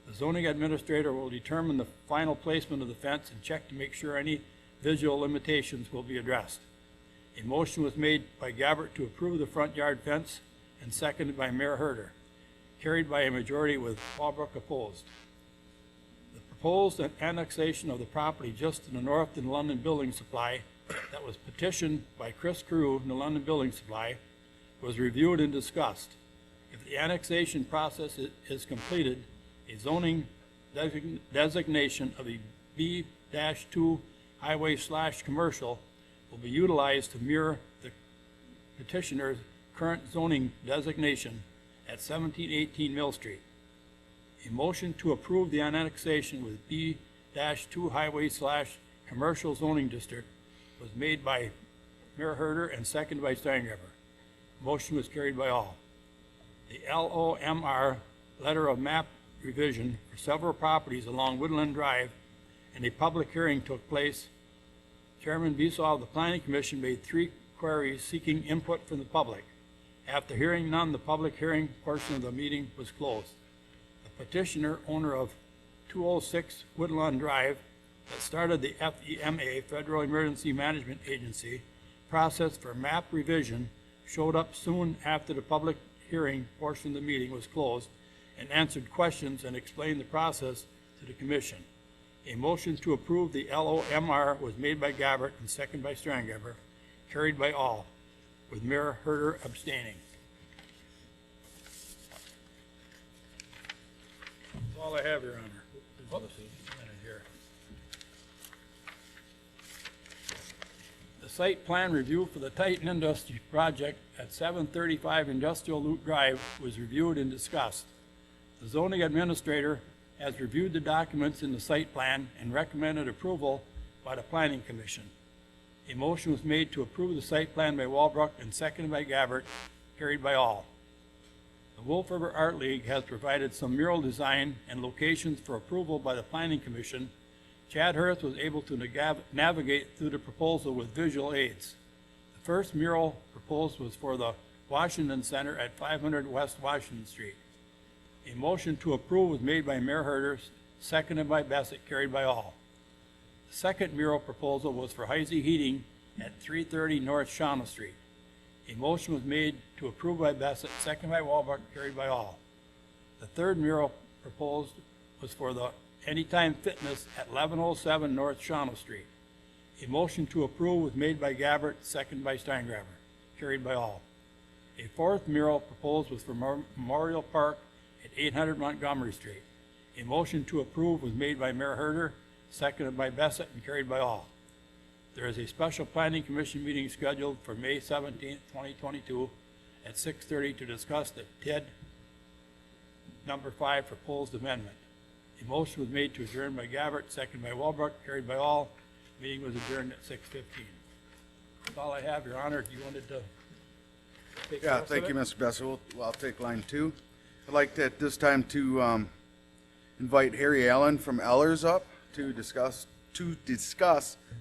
The zoning administrator will determine the final placement of the fence and check to make sure any visual limitations will be addressed. A motion was made by Gabbert to approve the front yard fence and seconded by Mayor Herter, carried by a majority with Walbrook opposed. The proposed annexation of the property just to the north in London Building Supply that was petitioned by Chris Carew in the London Building Supply was reviewed and discussed. If the annexation process is completed, a zoning designation of a B-2 highway/commercial will be utilized to mirror the petitioner's current zoning designation at 1718 Mill Street. A motion to approve the annexation with B-2 highway/commercial zoning district was made by Mayor Herter and seconded by Steingraber. Motion was carried by all. The LOMR letter of map revision for several properties along Woodland Drive and a public hearing took place. Chairman Beasaw of the Planning Commission made 3 queries seeking input from the public. After hearing none, the public hearing portion of the meeting was closed. The petitioner, owner of 206 Woodlawn Drive, that started the FEMA, Federal Emergency Management Agency, process for map revision, showed up soon after the public hearing portion of the meeting was closed and answered questions and explained the process to the commission. A motion to approve the LOMR was made by Gabbert and seconded by Steingraber, carried by all, with Mayor Herter abstaining. That's all I have, Your Honor. Whoops, minute here. The site plan review for the Titan Industries project at 735 Industrial Loop Drive was reviewed and discussed. The zoning administrator has reviewed the documents in the site plan and recommended approval by the Planning Commission. A motion was made to approve the site plan by Walbrook and seconded by Gabbert, carried by all. The Wolf River Art League has provided some mural design and locations for approval by the Planning Commission. Chad Hurth was able to navigate through the proposal with visual aids. The first mural proposed was for the Washington Center at 500 West Washington Street. A motion to approve was made by Mayor Herder, seconded by Bassett, carried by all. The second mural proposal was for Heisey Heating at 330 North Shauna Street. A motion was made to approve by Bassett, seconded by Walbach, carried by all. The third mural proposed was for the Anytime Fitness at 1107 North Shauna Street. A motion to approve was made by Gabbert, seconded by Steingraber, carried by all. A fourth mural proposed was for Memorial Park at 800 Montgomery Street. A motion to approve was made by Mayor Herder, seconded by Bassett, and carried by all. There is a special planning commission meeting scheduled for May 17th, 2022 at 6:30 to discuss the TID number 5 proposed amendment. A motion was made to adjourn by Gabbert, seconded by Walbrook, carried by all. Meeting was adjourned at 6:15. That's all I have, Your Honor. You wanted to take the Yeah, rest of thank it? you, Mr. Besser. I'll take line 2. I'd like to, at this time, to invite Harry Allen from Ellers up to discuss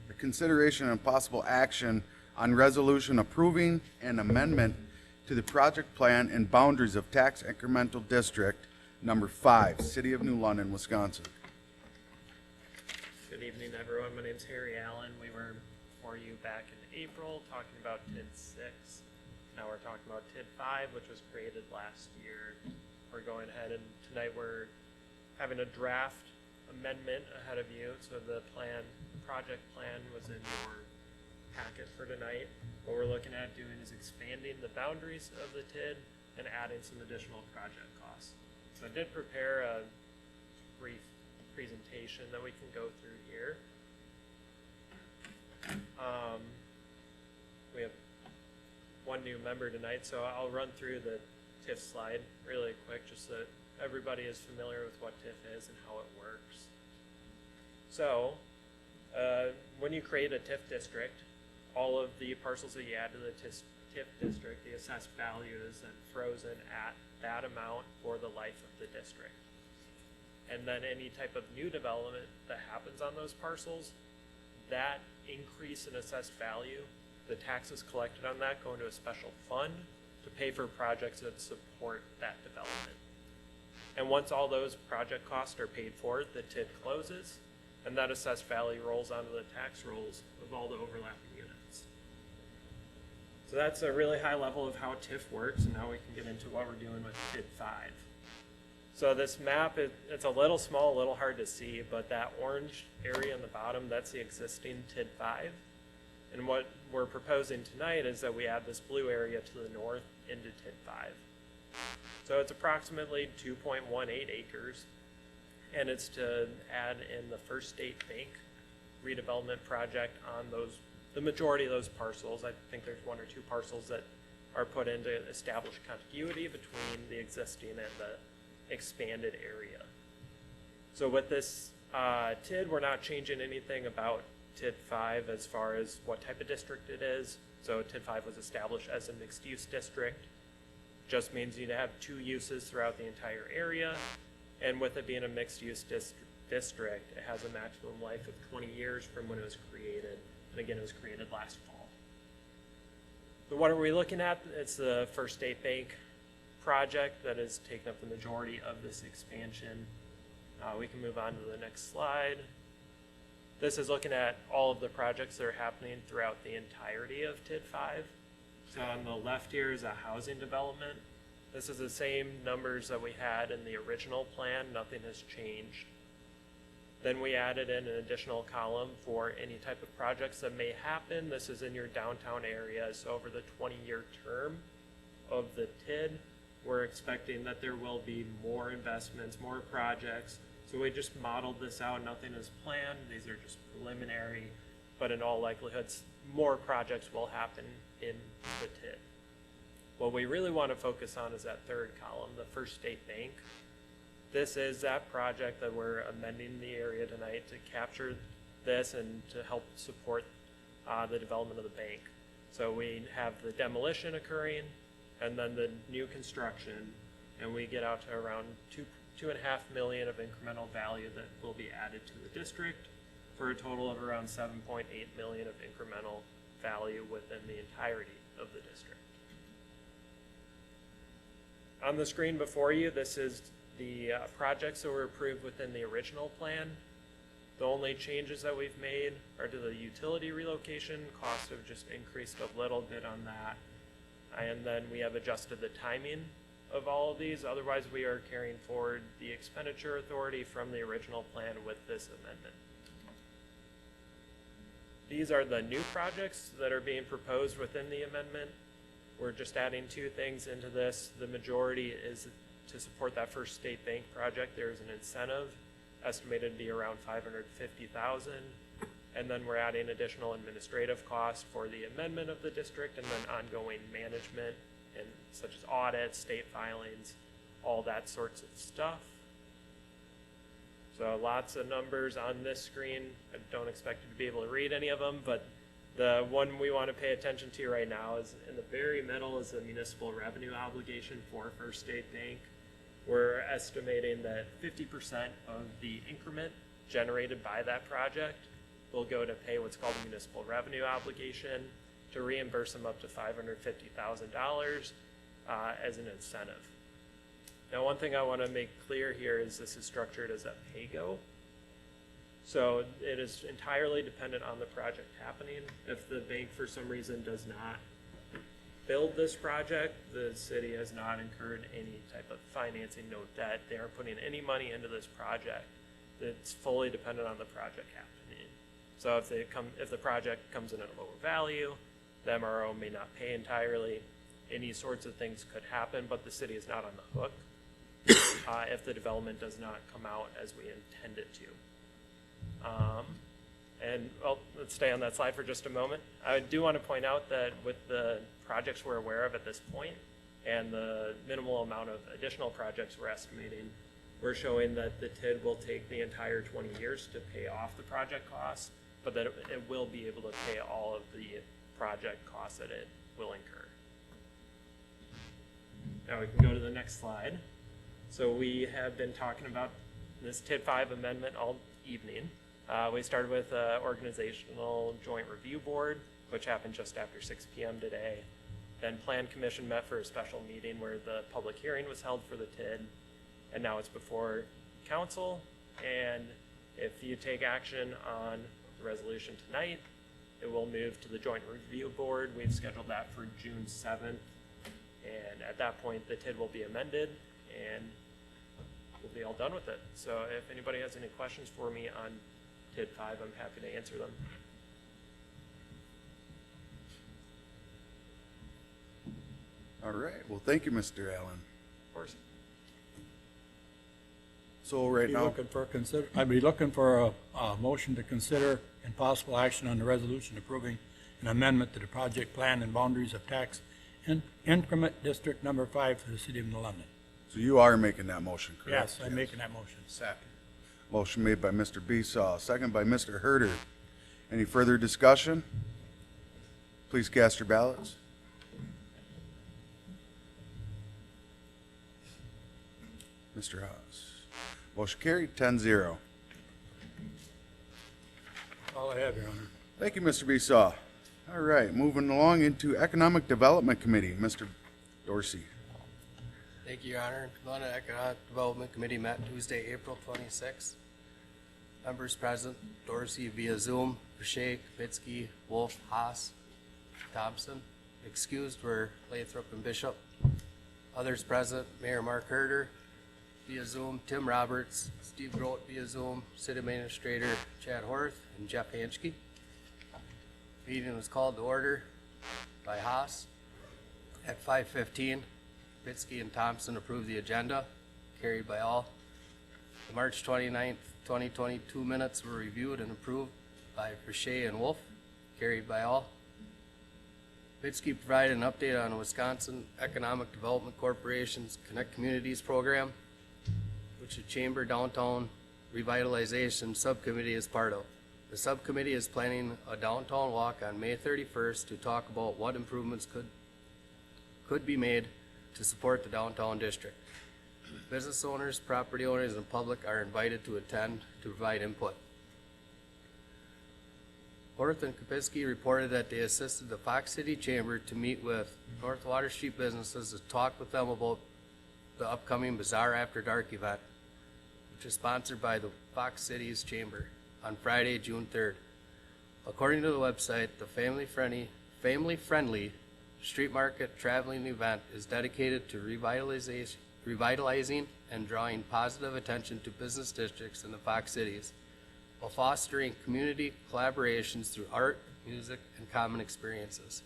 the consideration and possible action on resolution approving an amendment to the project plan and boundaries of tax incremental district number 5, City of New London, Wisconsin. Good evening, everyone. My name's Harry Allen. We were before you back in April talking about TID 6. Now we're talking about TID 5, which was created last year. We're going ahead and tonight we're having a draft amendment ahead of you. So the project plan was in your packet for tonight. What we're looking at doing is expanding the boundaries of the TID and adding some additional project costs. So I did prepare a brief presentation that we can go through here. We have one new member tonight, so I'll run through the TIF slide really quick just so that everybody is familiar with what TIF is and how it works. So, when you create a TIF district, all of the parcels that you add to the TIF district, the assessed value is then frozen at that amount for the life of the district. And then any type of new development that happens on those parcels, that increase in assessed value, the taxes collected on that go into a special fund to pay for projects that support that development. And once all those project costs are paid for, the TID closes, and that assessed value rolls onto the tax rolls of all the overlapping units. So that's a really high level of how TIF works, and now we can get into what we're doing with TID 5. So this map, it's a little small, a little hard to see, but that orange area on the bottom, that's the existing TID 5. And what we're proposing tonight is that we add this blue area to the north into TID 5. So it's approximately 2.18 acres, and it's to add in the First State Bank redevelopment project on the majority of those parcels. I think there's 1 or 2 parcels that are put in to establish contiguity between the existing and the expanded area. So with this TID, we're not changing anything about TID 5 as far as what type of district it is. So TID 5 was established as a mixed-use district. Just means you have 2 uses throughout the entire area, and with it being a mixed-use district, it has a maximum life of 20 years from when it was created, and again, it was created last fall. So what are we looking at? It's the First State Bank project that has taken up the majority of this expansion. We can move on to the next slide. This is looking at all of the projects that are happening throughout the entirety of TID 5. So on the left here is a housing development. This is the same numbers that we had in the original plan. Nothing has changed. Then we added in an additional column for any type of projects that may happen. This is in your downtown area. So over the 20-year term of the TID, we're expecting that there will be more investments, more projects. So we just modeled this out. Nothing is planned. These are just preliminary, but in all likelihood, more projects will happen in the TID. What we really want to focus on is that third column, the First State Bank. This is that project that we're amending the area tonight to capture this and to help support the development of the bank. So we have the demolition occurring and then the new construction. and we get out to around 2.5 million of incremental value that will be added to the district for a total of around 7.8 million of incremental value within the entirety of the district. On the screen before you, this is the projects that were approved within the original plan. The only changes that we've made are to the utility relocation. Costs have just increased a little bit on that. And then we have adjusted the timing of all of these. Otherwise, we are carrying forward the expenditure authority from the original plan with this amendment. These are the new projects that are being proposed within the amendment. We're just adding two things into this. The majority is to support that First State Bank project. There's an incentive estimated to be around $550,000. And then we're adding additional administrative costs for the amendment of the district and then ongoing management and such as audits, state filings, all that sorts of stuff. So lots of numbers on this screen. I don't expect you to be able to read any of them, but the one we want to pay attention to right now is in the very middle is the municipal revenue obligation for First State Bank. We're estimating that 50% of the increment generated by that project will go to pay what's called a municipal revenue obligation to reimburse them up to $550,000 as an incentive. Now, one thing I want to make clear here is this is structured as a pay-go. So it is entirely dependent on the project happening. If the bank for some reason does not build this project, the city has not incurred any type of financing, no debt. They aren't putting any money into this project. It's fully dependent on the project happening. So if the project comes in at a lower value, the MRO may not pay entirely. Any sorts of things could happen, but the city is not on the hook if the development does not come out as we intend it to. And well, let's stay on that slide for just a moment. I do want to point out that with the projects we're aware of at this point and the minimal amount of additional projects we're estimating, we're showing that the TID will take the entire 20 years to pay off the project costs, but that it will be able to pay all of the project costs that it will incur. Now we can go to the next slide. So we have been talking about this TID 5 amendment all evening. We started with organizational joint review board, which happened just after 6 p.m. today. Then Plan Commission met for a special meeting where the public hearing was held for the TID, and now it's before council. And if you take action on the resolution tonight, it will move to the joint review board. We've scheduled that for June 7th, and at that point, the TID will be amended, and we'll be all done with it. So if anybody has any questions for me on TID 5, I'm happy to answer them. All right. Well, thank you, Mr. Allen. Of course. So right now, I'd be looking for a motion to consider and possible action on the resolution approving an amendment to the project plan and boundaries of tax increment district number 5 for the city of New London. so you are making that motion, correct? Yes, I'm making that motion. Second. Motion made by Mr. Besaw, second by Mr. Herder. Any further discussion? Please cast your ballots. Mr. Haas. Motion carried, 10-0. All I have, Your Honor. Thank you, Mr. Besaw. All right, moving along into Economic Development Committee, Mr. Dorsey. Thank you, Your Honor. London Economic Development Committee met Tuesday, April 26th. Members present, Dorsey via Zoom, Boucher, Kapitsky, Wolf, Haas, Thompson. Excused were Lathrop and Bishop. Others present, Mayor Mark Herder via Zoom, Tim Roberts, Steve Grote via Zoom, City Administrator Chad Horth, and Jeff Hanschke. Meeting was called to order by Haas at 5:15. Kapitsky and Thompson approved the agenda, carried by all. The March 29th, 2022 minutes were reviewed and approved by Boucher and Wolf, carried by all. Kapitsky provided an update on Wisconsin Economic Development Corporation's Connect Communities program, which the Chamber Downtown Revitalization Subcommittee is part of. The subcommittee is planning a downtown walk on May 31st to talk about what improvements could be made to support the downtown district. Business owners, property owners, and public are invited to attend to provide input. Horth and Kapitsky reported that they assisted the Fox City Chamber to meet with North Water Street businesses to talk with them about the upcoming Bazaar After Dark event, which is sponsored by the Fox City's Chamber on Friday, June 3rd. According to the website, the family-friendly street market traveling event is dedicated to revitalizing and drawing positive attention to business districts in the Fox Cities, while fostering community collaborations through art, music, and common experiences.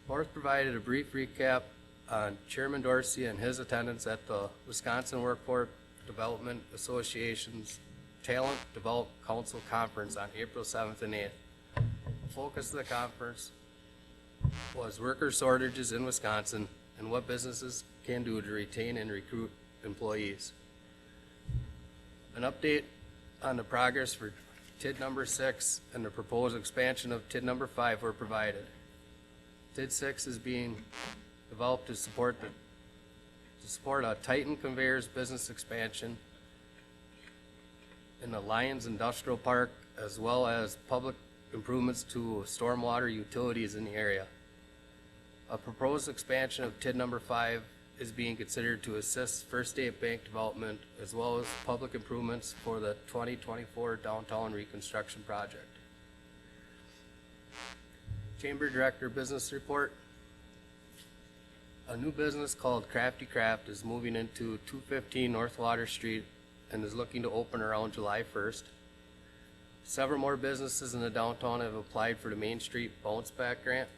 Horth provided a brief recap on Chairman Dorsey and his attendance at the Wisconsin Workforce Development Association's Talent Development Council Conference on April 7th and 8th. The focus of the conference was worker shortages in Wisconsin and what businesses can do to retain and recruit employees. An update on the progress for TID number 6 and the proposed expansion of TID number 5 were provided. TID 6 is being developed to support a Titan Conveyors business expansion in the Lions Industrial Park, as well as public improvements to stormwater utilities in the area. A proposed expansion of TID number 5 is being considered to assist First State Bank development, as well as public improvements for the 2024 downtown reconstruction project. Chamber Director Business Report. A new business called Crafty Craft is moving into 215 North Water Street and is looking to open around July 1st. Several more businesses in the downtown have applied for the Main Street Bounce Back Grant.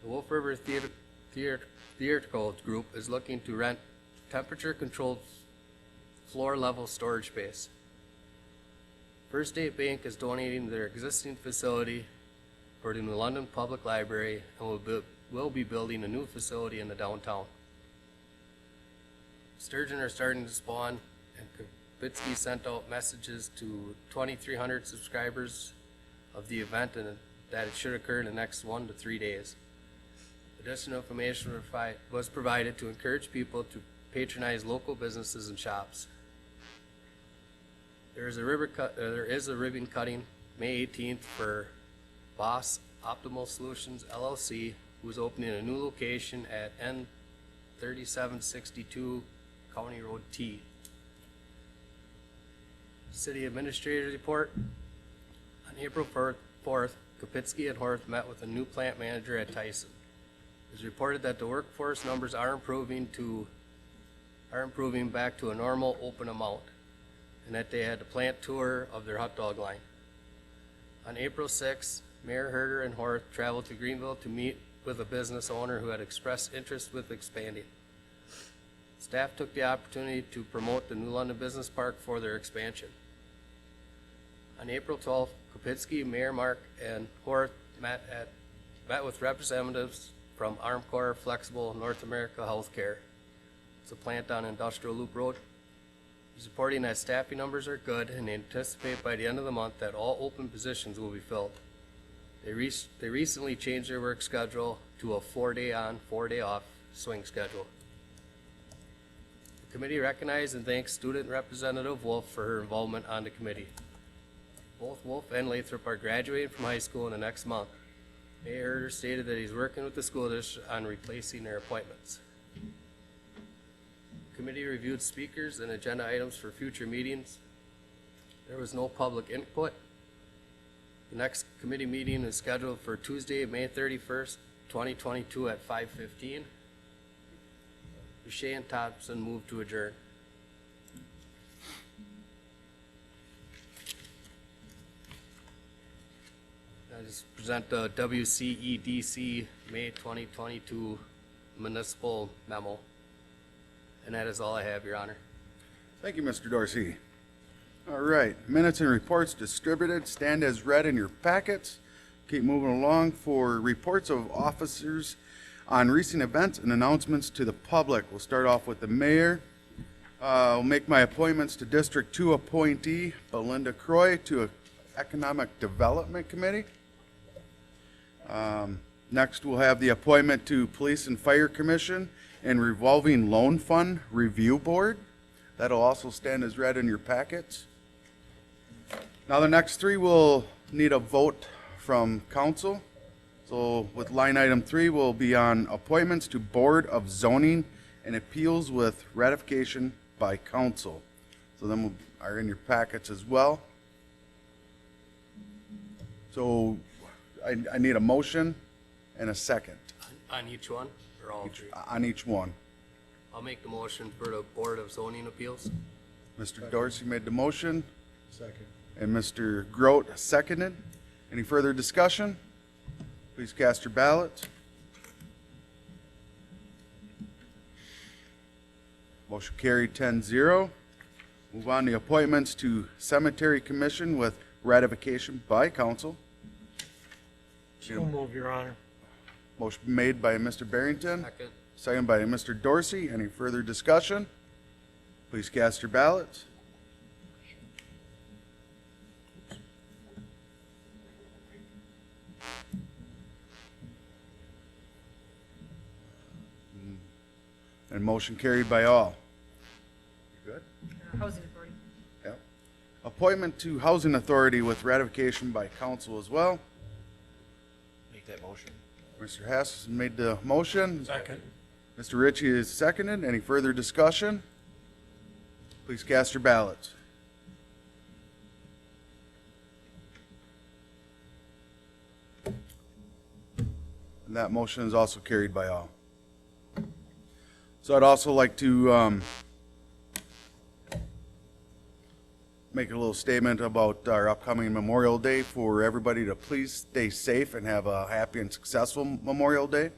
The Wolf River Theatrical Group is looking to rent temperature-controlled floor-level storage space. First State Bank is donating their existing facility for the New London Public Library and will be building a new facility in the downtown. Sturgeon are starting to spawn, and Kapitsky sent out messages to 2,300 subscribers of the event and that it should occur in the next 1 to 3 days. Additional information was provided to encourage people to patronize local businesses and shops. There is a ribbon cutting May 18th for Boss Optimal Solutions LLC, who is opening a new location at N3762 County Road T. City Administrator Report. On April 4th, Kapitsky and Horth met with a new plant manager at Tyson. It was reported that the workforce numbers are improving back to a normal open amount, and that they had a plant tour of their hot dog line. On April 6th, Mayor Herder and Horth traveled to Greenville to meet with a business owner who had expressed interest with expanding. Staff took the opportunity to promote the New London Business Park for their expansion. On April 12th, Kapitsky, Mayor Mark, and Horth met with representatives from Armcorp Flexible North America Healthcare. It's a plant on Industrial Loop Road. He's reporting that staffing numbers are good, and they anticipate by the end of the month that all open positions will be filled. They recently changed their work schedule to a 4-day on, 4-day off swing schedule. The committee recognized and thanks Student Representative Wolf for her involvement on the committee. Both Wolf and Lathrop are graduating from high school in the next month. Mayor Herder stated that he's working with the school district on replacing their appointments. The committee reviewed speakers and agenda items for future meetings. There was no public input. The next committee meeting is scheduled for Tuesday, May 31st, 2022 at 5:15. Boucher and Thompson move to adjourn. I just present the WCEDC May 2022 municipal memo. And that is all I have, Your Honor. Thank you, Mr. Dorsey. All right, minutes and reports distributed, stand as read in your packets. Keep moving along for reports of officers on recent events and announcements to the public. We'll start off with the mayor. I'll make my appointments to District 2 appointee Belinda Croy to Economic Development Committee. Next, we'll have the appointment to Police and Fire Commission and Revolving Loan Fund Review Board. That'll also stand as read in your packets. Now, the next three will need a vote from council. So with line item 3, will be on appointments to Board of Zoning and Appeals with ratification by council. So them are in your packets as well. So I need a motion and a second On each one, or all three? on each one. I'll make the motion for the Board of Zoning Appeals. Mr. Dorsey made the motion Second. and Mr. Grote seconded. Any further discussion? Please cast your ballots. Motion carried 10-0. Move on to appointments to Cemetery Commission with ratification by council. So move, Your Honor. Motion made by Mr. Barrington, Second. seconded by Mr. Dorsey. Any further discussion? Please cast your ballots. And motion carried by all. Good? Housing Authority. Yep. Appointment to Housing Authority with ratification by council as well. Make that motion. Mr. Hess made the motion. Second. Mr. Ritchie is seconded. Any further discussion? Please cast your ballots. And that motion is also carried by all. So I'd also like to make a little statement about our upcoming Memorial Day for everybody to please stay safe and have a happy and successful Memorial Day.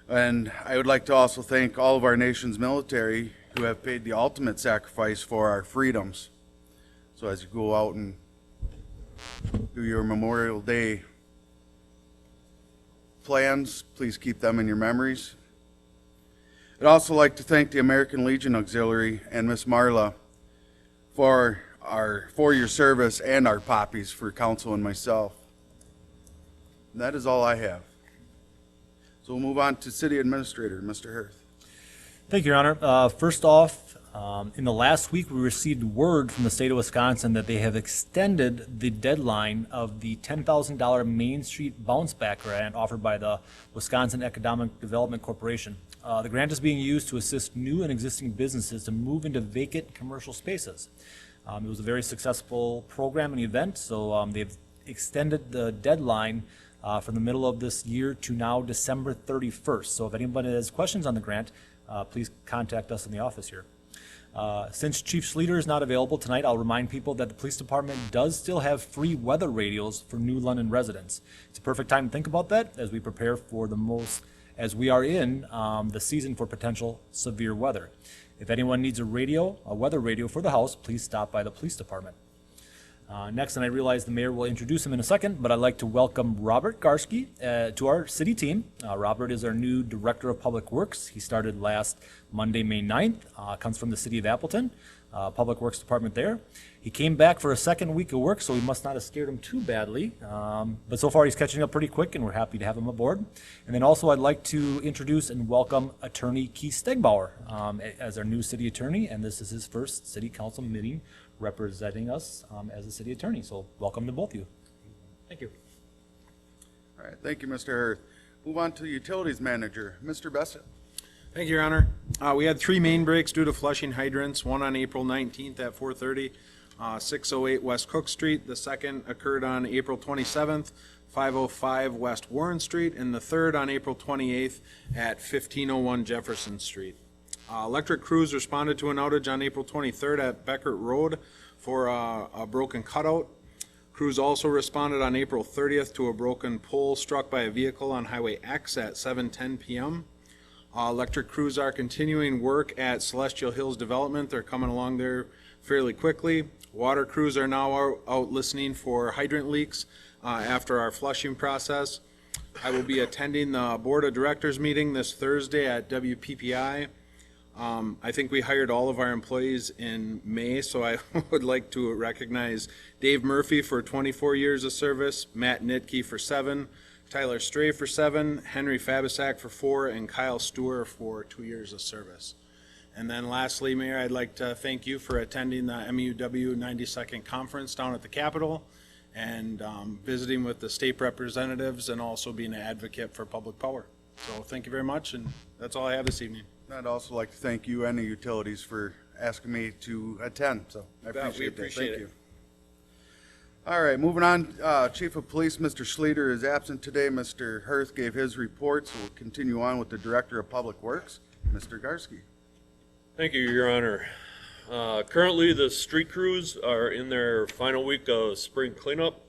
And I would like to also thank all of our nation's military who have paid the ultimate sacrifice for our freedoms. So as you go out and do your Memorial Day plans, please keep them in your memories. I'd also like to thank the American Legion Auxiliary and Miss Marla for your service and our poppies for council and myself. And that is all I have. So we'll move on to City Administrator, Mr. Hirth. Thank you, Your Honor. First off, in the last week, we received word from the state of Wisconsin that they have extended the deadline of the $10,000 Main Street Bounce Back Grant offered by the Wisconsin Economic Development Corporation. The grant is being used to assist new and existing businesses to move into vacant commercial spaces. It was a very successful program and event, so they've extended the deadline from the middle of this year to now December 31st. So if anybody has questions on the grant, please contact us in the office here. Since Chief Schlueter is not available tonight, I'll remind people that the police department does still have free weather radios for New London residents. It's a perfect time to think about that as we prepare for as we are in the season for potential severe weather. If anyone needs a weather radio for the house, please stop by the police department. Next, and I realize the mayor will introduce him in a second, but I'd like to welcome Robert Garski to our city team. Robert is our new Director of Public Works. He started last Monday, May 9th, comes from the city of Appleton, Public Works Department there. He came back for a second week of work, so we must not have scared him too badly. But so far he's catching up pretty quick, and we're happy to have him aboard. And then also I'd like to introduce and welcome Attorney Keith Stegbauer as our new city attorney, and this is his first city council meeting representing us as a city attorney. So welcome to both of you. Thank you. All right, thank you, Mr. Hirth. Move on to Utilities Manager, Mr. Bessett. Thank you, Your Honor. We had 3 main breaks due to flushing hydrants, one on April 19th at 4:30, 608 West Cook Street. The second occurred on April 27th, 505 West Warren Street, and the third on April 28th at 1501 Jefferson Street. Electric crews responded to an outage on April 23rd at Beckert Road for a broken cutout. Crews also responded on April 30th to a broken pole struck by a vehicle on Highway X at 7:10 p.m. Electric crews are continuing work at Celestial Hills Development. They're coming along there fairly quickly. Water crews are now out listening for hydrant leaks after our flushing process. I will be attending the Board of Directors meeting this Thursday at WPPI. I think we hired all of our employees in May, so I would like to recognize Dave Murphy for 24 years of service, Matt Nitke for 7, Tyler Stray for 7, Henry Fabisak for 4, and Kyle Stewart for 2 years of service. And then lastly, Mayor, I'd like to thank you for attending the MUW 92nd Conference down at the Capitol and visiting with the state representatives and also being an advocate for public power. So thank you very much, and that's all I have this evening. I'd also like to thank you and the utilities for asking me to attend, so I You bet. We appreciate that. appreciate Thank it. you. All right, moving on, Chief of Police, Mr. Schleter is absent today. Mr. Hirth gave his report, so we'll continue on with the Director of Public Works, Mr. Garsky. Thank you, Your Honor. Currently, the street crews are in their final week of spring cleanup.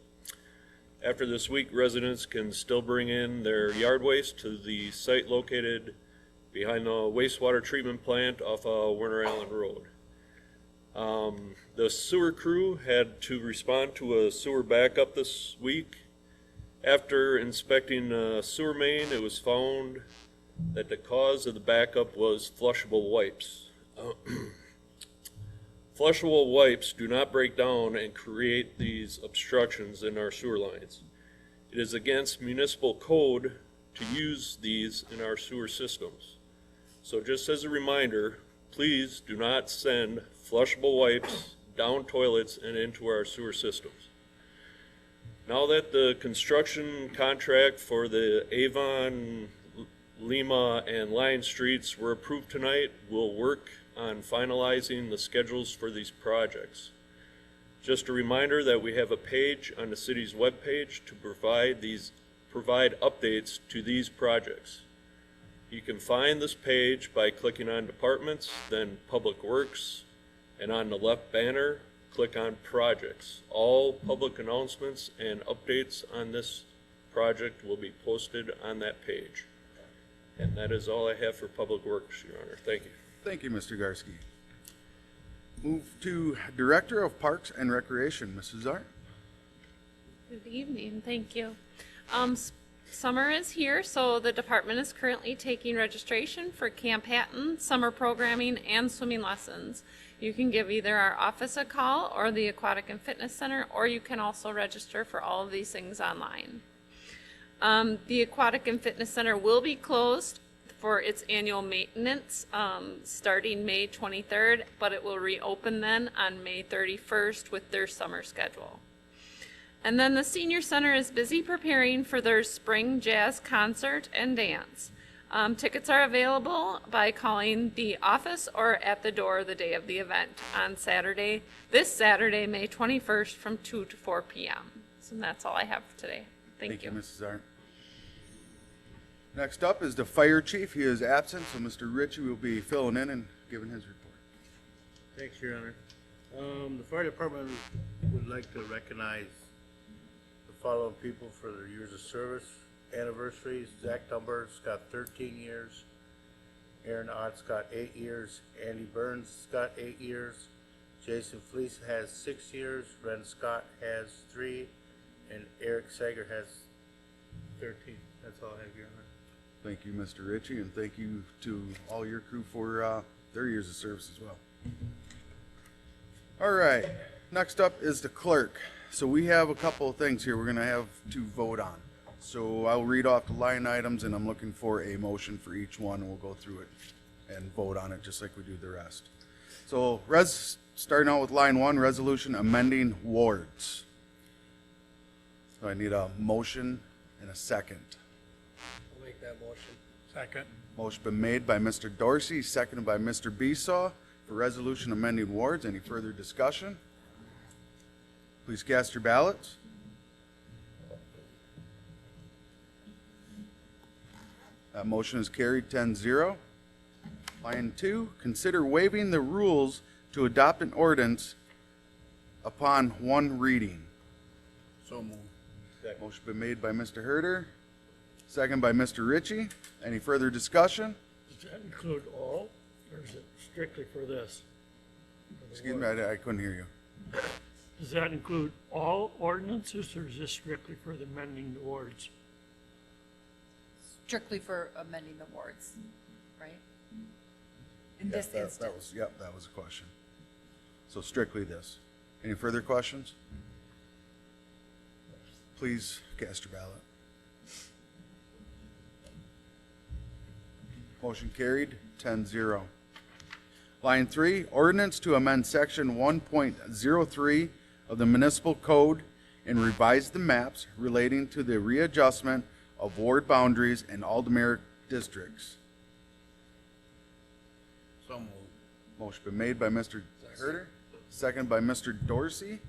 After this week, residents can still bring in their yard waste to the site located behind the wastewater treatment plant off of Werner Allen Road. The sewer crew had to respond to a sewer backup this week. After inspecting the sewer main, it was found that the cause of the backup was flushable wipes. Flushable wipes do not break down and create these obstructions in our sewer lines. It is against municipal code to use these in our sewer systems. So just as a reminder, please do not send flushable wipes down toilets and into our sewer systems. Now that the construction contract for the Avon, Lima, and Lion Streets were approved tonight, we'll work on finalizing the schedules for these projects. Just a reminder that we have a page on the city's webpage to provide updates to these projects. You can find this page by clicking on Departments, then Public Works, and on the left banner, click on Projects. All public announcements and updates on this project will be posted on that page. And that is all I have for Public Works, Your Honor. Thank you. Thank you, Mr. Garsky. Move to Director of Parks and Recreation, Mrs. Zart. Good evening, thank you. Summer is here, so the department is currently taking registration for Camp Hatton, summer programming, and swimming lessons. You can give either our office a call or the Aquatic and Fitness Center, or you can also register for all of these things online. The Aquatic and Fitness Center will be closed for its annual maintenance starting May 23rd, but it will reopen then on May 31st with their summer schedule. And then the Senior Center is busy preparing for their spring jazz concert and dance. Tickets are available by calling the office or at the door the day of the event on this Saturday, May 21st from 2 to 4 p.m. So that's all I have for today. Thank you. Mrs. Zart. Next up is the Fire Chief. He is absent, so Mr. Ritchie will be filling in and giving his report. Thanks, Your Honor. The fire department would like to recognize the following people for their years of service anniversaries. Zach Dunbar's got 13 years. Aaron Ott's got 8 years. Andy Burns got 8 years. Jason Fleece has 6 years. Ren Scott has 3. And Eric Sager has 13. That's all I have, Your Honor. Thank you, Mr. Ritchie, and thank you to all your crew for their years of service as well. All right, next up is the clerk. So we have a couple of things here we're going to have to vote on. So I'll read off the line items, and I'm looking for a motion for each one, and we'll go through it and vote on it just like we do the rest. So starting out with line 1, resolution amending wards. So I need a motion and a second. I'll make that motion. Second. Motion been made by Mr. Dorsey, seconded by Mr. Besaw for resolution amending wards. Any further discussion? Please cast your ballots. That motion is carried 10-0. Line 2, consider waiving the rules to adopt an ordinance upon one reading. So moved. Motion been made by Mr. Herder, second by Mr. Ritchie. Any further discussion? Does that include all, or is it strictly for this? Excuse me, I couldn't hear you. Does that include all ordinances, or is this strictly for the amending the wards? Strictly for amending the wards, right? In this instance. That was a question. So strictly this. Any further questions? Please cast your ballot. Motion carried, 10-0. Line 3, ordinance to amend section 1.03 of the municipal code and revise the maps relating to the readjustment of ward boundaries in aldermanic districts. So moved. Motion been made by Mr. Herder, second by Mr. Dorsey.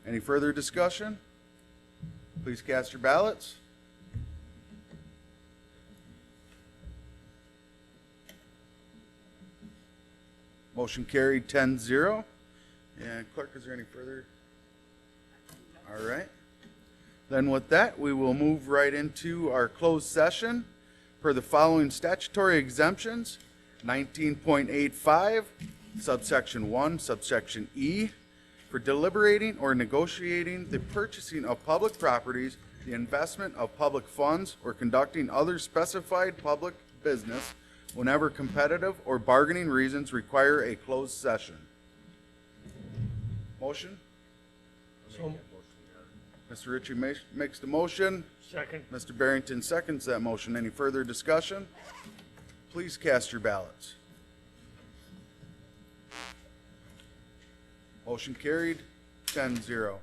Any further discussion? Please cast your ballots. Motion carried 10-0. And clerk, is there any further? All right. Then with that, we will move right into our closed session for the following statutory exemptions. 19.85, subsection 1, subsection E, for deliberating or negotiating the purchasing of public properties, the investment of public funds, or conducting other specified public business whenever competitive or bargaining reasons require a closed session. Motion? So, Mr. Ritchie makes the motion. second. Mr. Barrington seconds that motion. Any further discussion? Please cast your ballots. Motion carried, 10-0.